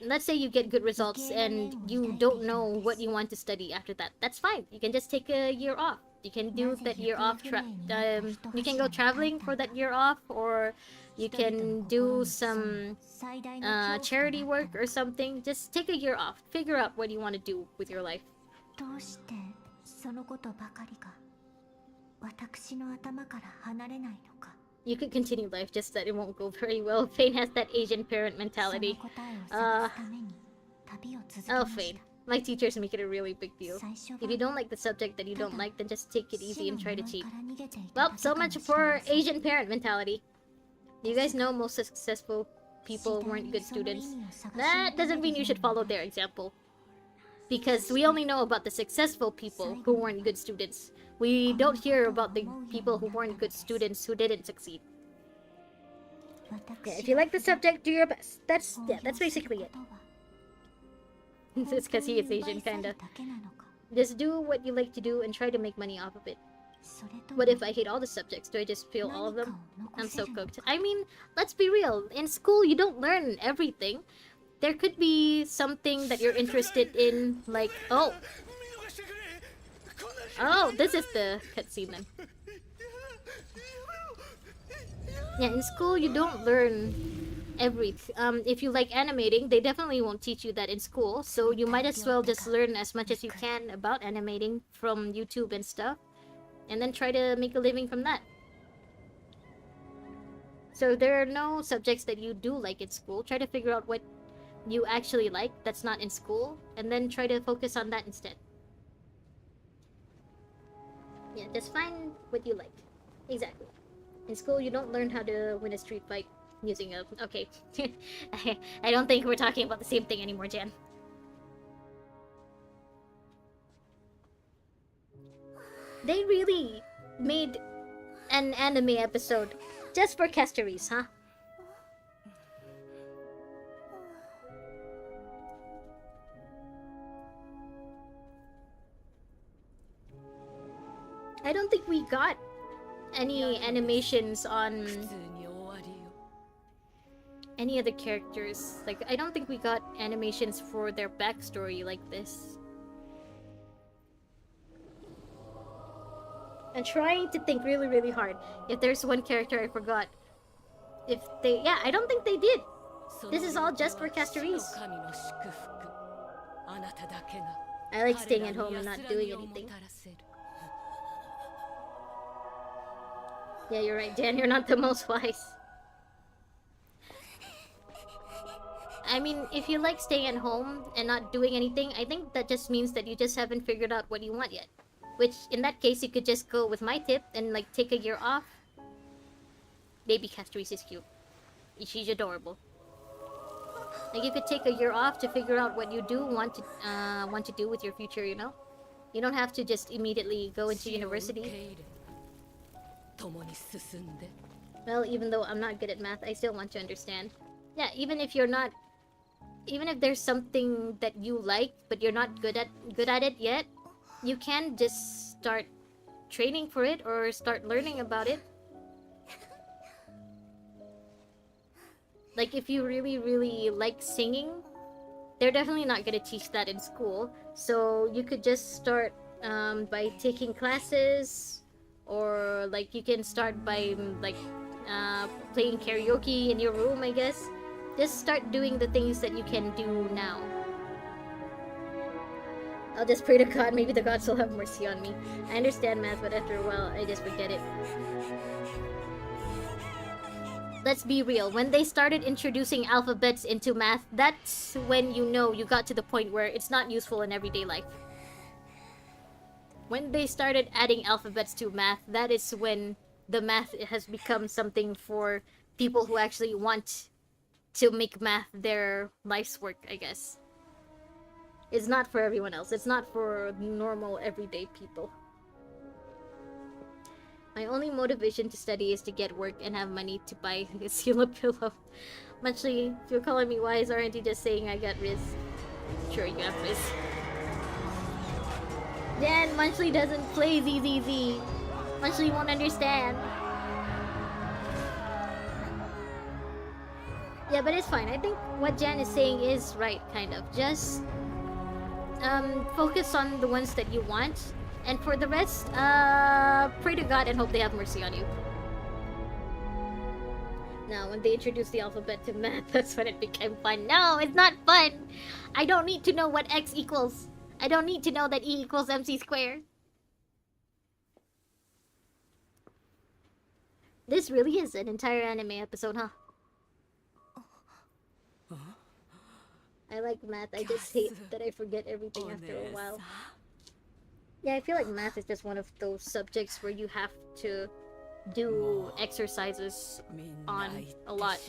Let's say you get good results and you don't know what you want to study after that. That's fine. You can just take a year off. You can do that year off. You can go traveling for that year off, or you can do some charity work or something. Just take a year off. Figure out what you want to do with your life. You could continue life, just that it won't go very well. Fane has that Asian parent mentality. Oh, Fane. My teachers make it a really big deal. If you don't like the subject that you don't like, then just take it easy and try to cheat. Well, so much for Asian parent mentality. Do you guys know most successful people weren't good students? That doesn't mean you should follow their example. Because we only know about the successful people who weren't good students. We don't hear about the people who weren't good students who didn't succeed. Yeah, if you like the subject, do your best. That's basically it. It's because he is Asian, kinda. Just do what you like to do and try to make money off of it. What if I hate all the subjects? Do I just fail all of them? I'm so cooked. I mean, let's be real. In school, you don't learn everything. There could be something that you're interested in, like, oh, this is the cutscene then. Yeah, in school you don't learn everything. If you like animating, they definitely won't teach you that in school, so you might as well just learn as much as you can about animating from YouTube and stuff, and then try to make a living from that. So there are no subjects that you do like in school. Try to figure out what you actually like that's not in school, and then try to focus on that instead. Yeah, just find what you like. Exactly. In school, you don't learn how to win a street fight using a... Okay. I don't think we're talking about the same thing anymore, Jan. They really made an anime episode just for Casteries, huh? I don't think we got any animations on any other characters. Like, I don't think we got animations for their backstory like this. I'm trying to think really hard if there's one character I forgot. If they... Yeah, I don't think they did. This is all just for Casteries. I like staying at home and not doing anything. Yeah, you're right, Dan. You're not the most wise. I mean, if you like staying at home and not doing anything, I think that just means that you just haven't figured out what you want yet. Which, in that case, you could just go with my tip and, like, take a year off. Baby Castries is cute. She's adorable. Like you could take a year off to figure out what you want to do with your future, you know? You don't have to just immediately go into university. Well, even though I'm not good at math, I still want to understand. Yeah, even if there's something that you like but you're not good at it yet, you can just start training for it or start learning about it. Like if you really, really like singing, they're definitely not gonna teach that in school. So you could just start by taking classes, or like you can start by playing karaoke in your room, I guess. Just start doing the things that you can do now. I'll just pray to God, maybe the gods will have mercy on me. I understand math, but after a while, I just forget it. Let's be real, when they started introducing alphabets into math, that's when you know you got to the point where it's not useful in everyday life. When they started adding alphabets to math, that is when the math has become something for people who actually want to make math their life's work, I guess. It's not for everyone else. It's not for normal, everyday people. My only motivation to study is to get work and have money to buy a seal pillow. Muchly, if you're calling me wise, aren't you just saying I got Riz? Sure, you have Riz. Jan, Munchley doesn't play ZZZ. Munchley won't understand. Yeah, but it's fine. I think what Jan is saying is right, kind of. Just focus on the ones that you want, and for the rest, pray to God and hope they have mercy on you. Now, when they introduced the alphabet to math, that's when it became fun. No, it's not fun! I don't need to know what x equals. I don't need to know that E equals MC squared. This really is an entire anime episode, huh? I like math, I just hate that I forget everything after a while. Yeah, I feel like math is just one of those subjects where you have to do exercises on a lot.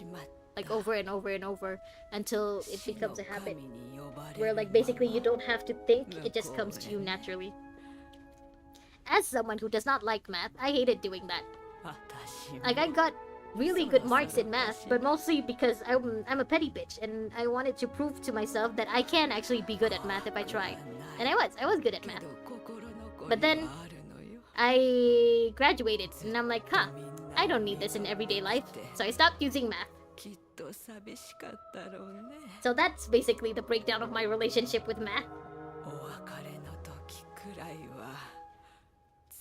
Like over and over and over until it becomes a habit. Where like basically you don't have to think, it just comes to you naturally. As someone who does not like math, I hated doing that. Like I got really good marks in math, but mostly because I'm a petty bitch and I wanted to prove to myself that I can actually be good at math if I try. And I was good at math. But then I graduated and I'm like, huh, I don't need this in everyday life. So I stopped using math. So that's basically the breakdown of my relationship with math.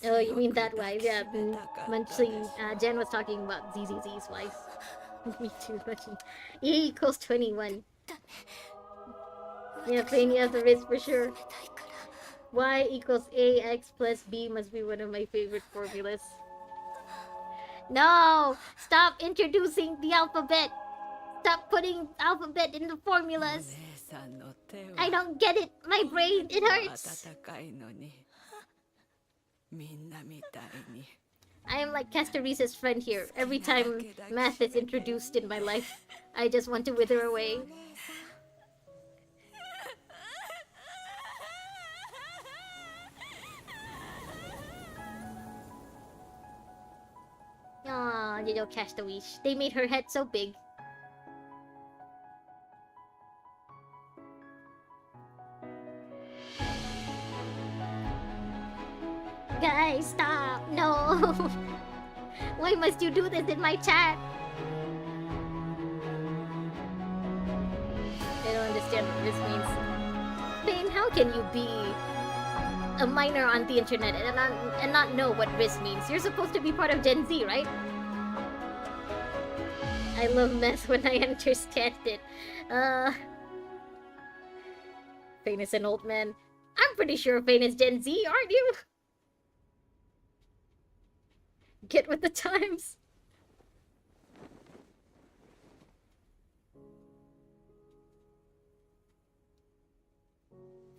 Oh, you mean that wise? Yeah, Munchley, Jen was talking about ZZZ's wise. Me too, Munchley. E equals 21. Yeah, Plain, you have the risk for sure. Y equals AX plus B must be one of my favorite formulas. No! Stop introducing the alphabet! Stop putting alphabet in the formulas! I don't get it! My brain, it hurts! I am like Castorisa's friend here. Every time math is introduced in my life, I just want to wither away. Aw, little Castoish. They made her head so big. Guys, stop! No! Why must you do this in my chat? I don't understand what this means. Bane, how can you be a minor on the internet and not know what Riz means? You're supposed to be part of Gen Z, right? I love math when I understand it. Fane is an old man. I'm pretty sure Fane is Gen Z, aren't you? Get with the times.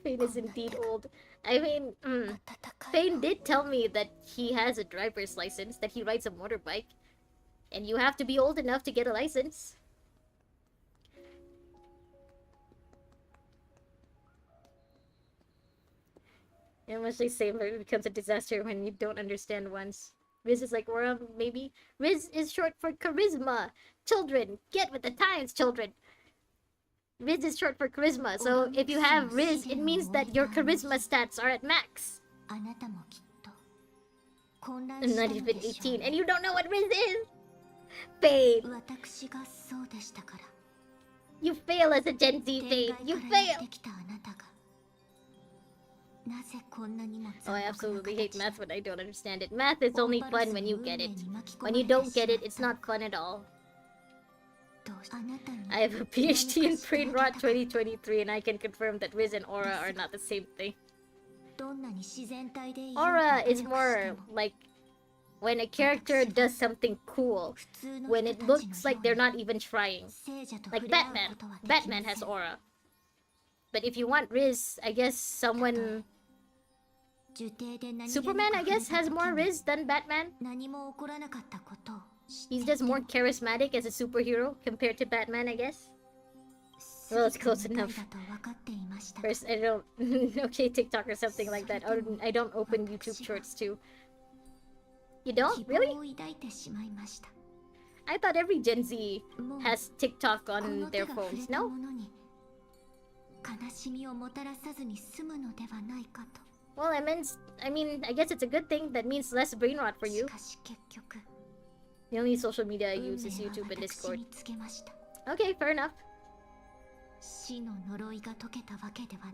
Fane is indeed old. I mean, Fane did tell me that he has a driver's license, that he rides a motorbike. And you have to be old enough to get a license. And much like same, it becomes a disaster when you don't understand once. Riz is like Aura, maybe. Riz is short for charisma. Children, get with the times, children. Riz is short for charisma, so if you have Riz, it means that your charisma stats are at max. I'm not even 18, and you don't know what Riz is? Babe. You fail as a Gen Z, babe. You fail! Oh, I absolutely hate math when I don't understand it. Math is only fun when you get it. When you don't get it, it's not fun at all. I have a PhD in Brain Rot 2023 and I can confirm that Riz and Aura are not the same thing. Aura is more like when a character does something cool, when it looks like they're not even trying. Like Batman. Batman has Aura. But if you want Riz, I guess someone... Superman, I guess, has more Riz than Batman. He's just more charismatic as a superhero compared to Batman, I guess. Well, it's close enough. First, I don't... okay, TikTok or something like that. I don't open YouTube Shorts too. You don't? Really? I thought every Gen Z has TikTok on their phones, no? Well, I mean, I guess it's a good thing. That means less brain rot for you. The only social media I use is YouTube and Discord. Okay, fair enough.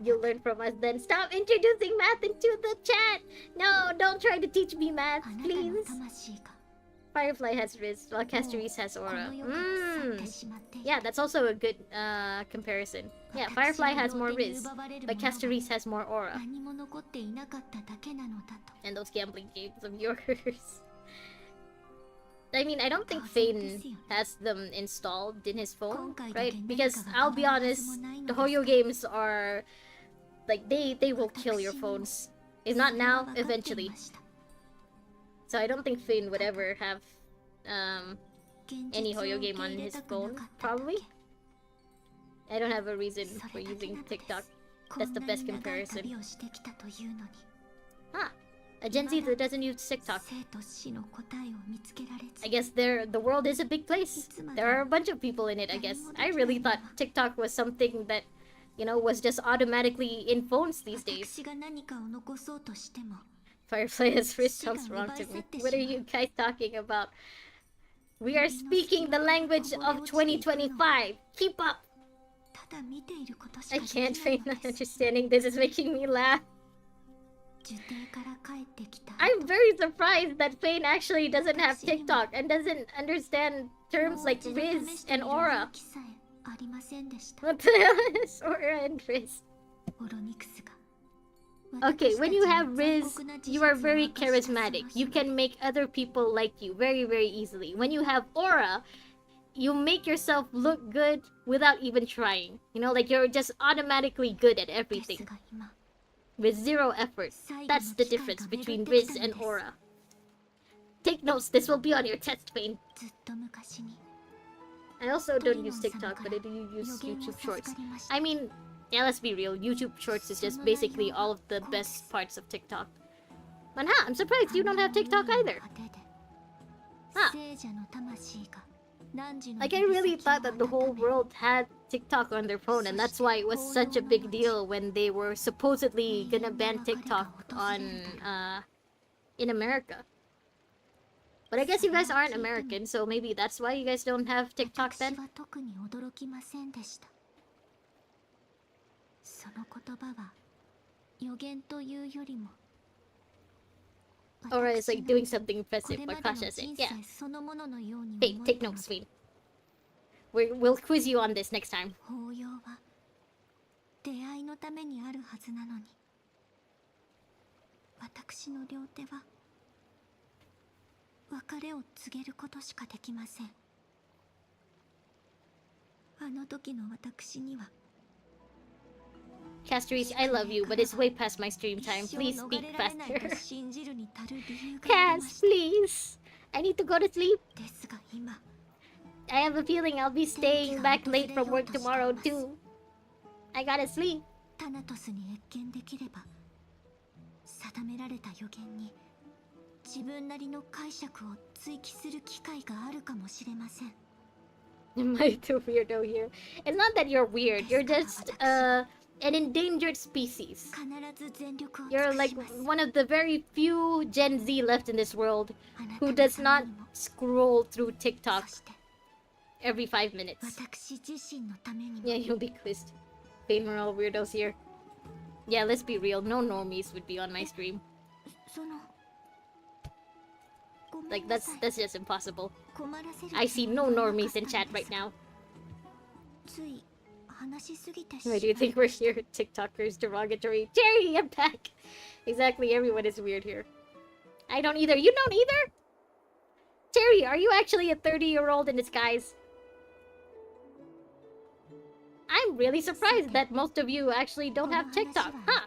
You'll learn from us then. Stop introducing math into the chat! No, don't try to teach me math, please. Firefly has Riz, while Castoris has Aura. Yeah, that's also a good comparison. Yeah, Firefly has more Riz, but Castoris has more Aura. And those gambling games of yours. I mean, I don't think Fane has them installed in his phone, right? Because I'll be honest, the Hoyo games are like they will kill your phones. If not now, eventually. So I don't think Fane would ever have any Hoyo game on his phone, probably. I don't have a reason for using TikTok. That's the best comparison. Huh. A Gen Z that doesn't use TikTok. I guess the world is a big place. There are a bunch of people in it, I guess. I really thought TikTok was something that, you know, was just automatically in phones these days. Firefly has Riz sounds wrong to me. What are you guys talking about? We are speaking the language of 2025. Keep up! I can't feign not understanding. This is making me laugh. I'm very surprised that Fane actually doesn't have TikTok and doesn't understand terms like Riz and Aura. What the hell is Aura and Riz? Okay, when you have Riz, you are very charismatic. You can make other people like you very, very easily. When you have Aura, you make yourself look good without even trying. You know, like you're just automatically good at everything. With zero effort. That's the difference between Riz and Aura. Take notes, this will be on your test, Fane. I also don't use TikTok, but I do use YouTube Shorts. I mean, yeah, let's be real, YouTube Shorts is just basically all of the best parts of TikTok. But I'm surprised you don't have TikTok either. Like, I really thought that the whole world had TikTok on their phone, and that's why it was such a big deal when they were supposedly gonna ban TikTok on, in America. But I guess you guys aren't American, so maybe that's why you guys don't have TikTok then? Aura is like doing something impressive, like Kasha said. Yeah. Hey, take notes, Fane. We'll quiz you on this next time. Castoris, I love you, but it's way past my stream time. Please speak faster. Cas, please. I need to go to sleep. ですが今 I have a feeling I'll be staying back late from work tomorrow too. I gotta sleep. タナトスに謁見できれば定められた予言に自分なりの解釈を追記する機会があるかもしれません。 Am I the weirdo here? It's not that you're weird. You're just an endangered species. 必ず全力を You're 尽く like します。 one of the very few Gen Z left in this world あなた who の does ため not にも scroll through そ TikTok して every 5 minutes. 私自身のためにも Yeah, you'll be quizzed. Pain, we're all weirdos here. Yeah, let's be real. No normies would be on my stream. そのごめ Like んなさい that's just impossible. 困らせる I つ see もり no はなか normies った in の chat で right す now. つい話しすぎてしま Why do you think we're here? TikTokers derogatory. Jerry, I'm back. Exactly, everyone is weird here. I don't either. You don't either? Jerry, are you actually a 30-year-old in disguise? I'm really surprised that most of you actually don't have TikTok. Huh?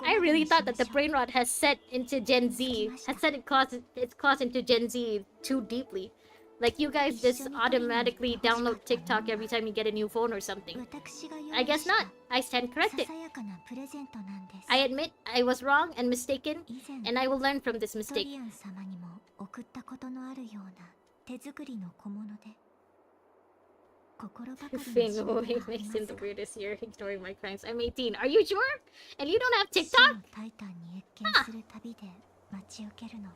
I really thought that the brain rot has set into Gen Z, has set its claws into Gen Z too deeply. Like you guys just automatically download TikTok every time you get a new phone or something. I guess not. I stand corrected. ささやかなプレゼントなんです。 I admit I was wrong and mistaken, 以前 and I will learn from this ト mistake. リアン様にも送ったことのあるような手作りの小物で心ばかりの Finn 品があ always り makes ま him す the weirdest here, ignoring my crimes. I'm 18. Are you sure? And you don't have 死 TikTok? のタイタンに謁見する旅で待ち受けるのは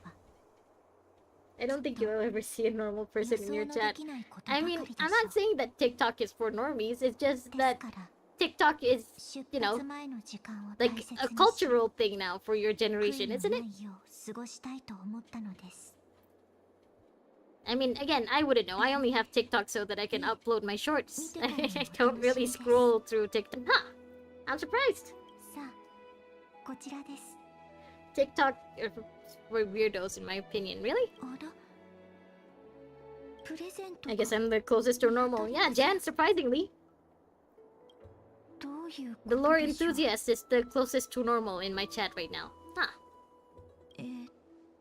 I don't think you'll ever see a normal 予 person 想 in your の chat. できないことば I か mean, りでし I'm ょ not saying that TikTok is for normies. It's just う。です that から TikTok is, 出 you know, 発前の時間を大 like 切に a し cultural thing now for your 悔い generation, の isn't な it? いよう過ごしたいと思ったのです。 I mean, again, I wouldn't know. I only have TikTok so that I can upload my shorts. I don't really scroll through TikTok. Huh! I'm surprised. さあ、こちらです。 TikTok are for weirdos, in my opinion. Really? あら、プレゼント I が guess I'm the closest to normal. Yeah, Jan, surprisingly. どういうこ The と lore でしょう。 enthusiast is the closest to normal in my chat right now. Huh.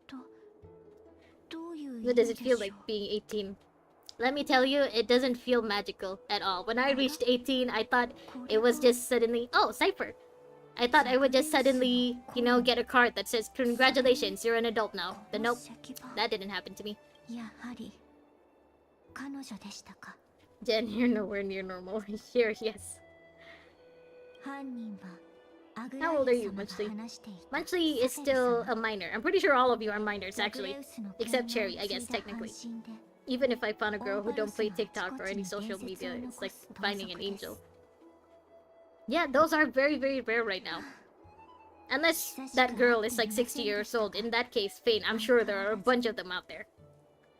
と、どういう意 What 味 does で it し feel ょう。 like being 18? Let me tell you, it doesn't feel magical at all. When I reached 18, I thought it was just suddenly... Oh, Cypher! I thought I would just suddenly, you know, get a card that says, Congratulations, you're an adult now. But nope, 石板 that didn't happen to me. やはり彼女でしたか。 Jen, you're nowhere near normal. Here, yes. 犯人はアグラ How old are イ you, 様が Munchley? 話していた Munchley is サフェル still 様 a minor. I'm pretty sure all of you are minors, アグレ actually. ウスの Except 権 Cherry, 能を I 継い guess, だ technically. 半身で Even if I found a girl who don't play TikTok or any social media, it's like finding an angel. Yeah, those are very, very rare right now. Unless that girl is like 60 years old. In that case, Fane, I'm sure there are a bunch of them out there.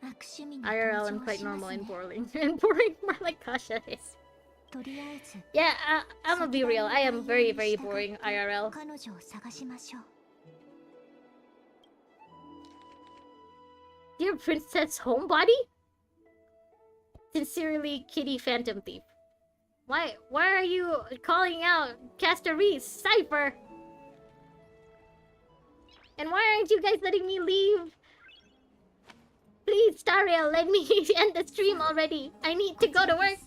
悪趣味に IRL, 登 I'm 場 quite します normal ね and boring. And boring, more like Kasha is. とりあえず Yeah, I'm gonna be real. I am very, very boring IRL. 彼女を探しましょう。 Dear Princess Homebody? Sincerely, Kitty Phantom Thief. Why are you calling out Caster Reese, Cypher? And why aren't you guys letting me leave? Please, Stariel, let me end the stream already. I need to go to work.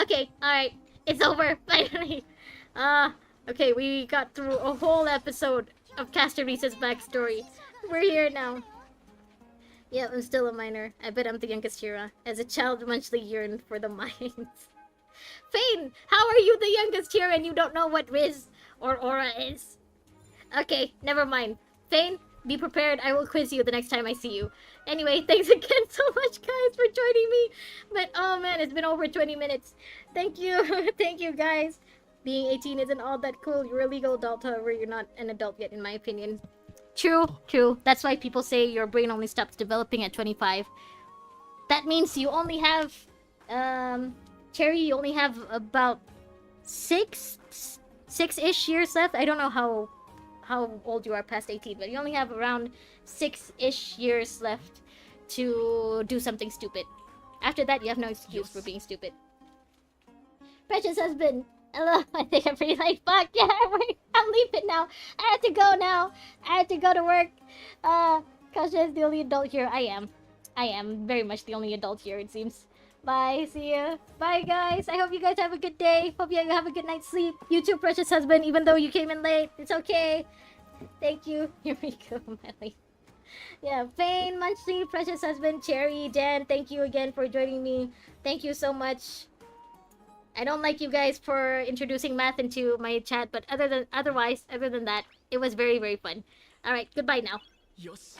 Okay, alright. It's over, finally. Okay, we got through a whole episode of Caster Reese's backstory. We're here now. Yeah, I'm still a minor. I bet I'm the youngest Shira. As a child, Munchley yearned for the mines. Fane, how are you the youngest here and you don't know what Riz or Aura is? Okay, never mind. Fane, be prepared. I will quiz you the next time I see you. Anyway, thanks again so much, guys, for joining me. But, oh man, it's been over 20 minutes. Thank you. Thank you, guys. Being 18 isn't all that cool. You're a legal adult, however, you're not an adult yet, in my opinion. True, true. That's why people say your brain only stops developing at 25. That means you only have, Cherry, you only have about six-ish years left. I don't know how old you are past 18, but you only have around 6-ish years left to do something stupid. After that, you have no excuse for being stupid. Precious husband, hello. I think I'm pretty like fuck. Yeah, I'm leaving now. I have to go now. I have to go to work. Kasha is the only adult here. I am. I am very much the only adult here, it seems. Bye. See ya. Bye, guys. I hope you guys have a good day. Hope you have a good night's sleep. You too, precious husband, even though you came in late. It's okay. Thank you. Here we go, Melly. Yeah, Fane, Munchy, precious husband, Cherry, Dan, thank you again for joining me. Thank you so much. I don't like you guys for introducing math into my chat, but other than that, it was very, very fun. Alright, goodbye now. よし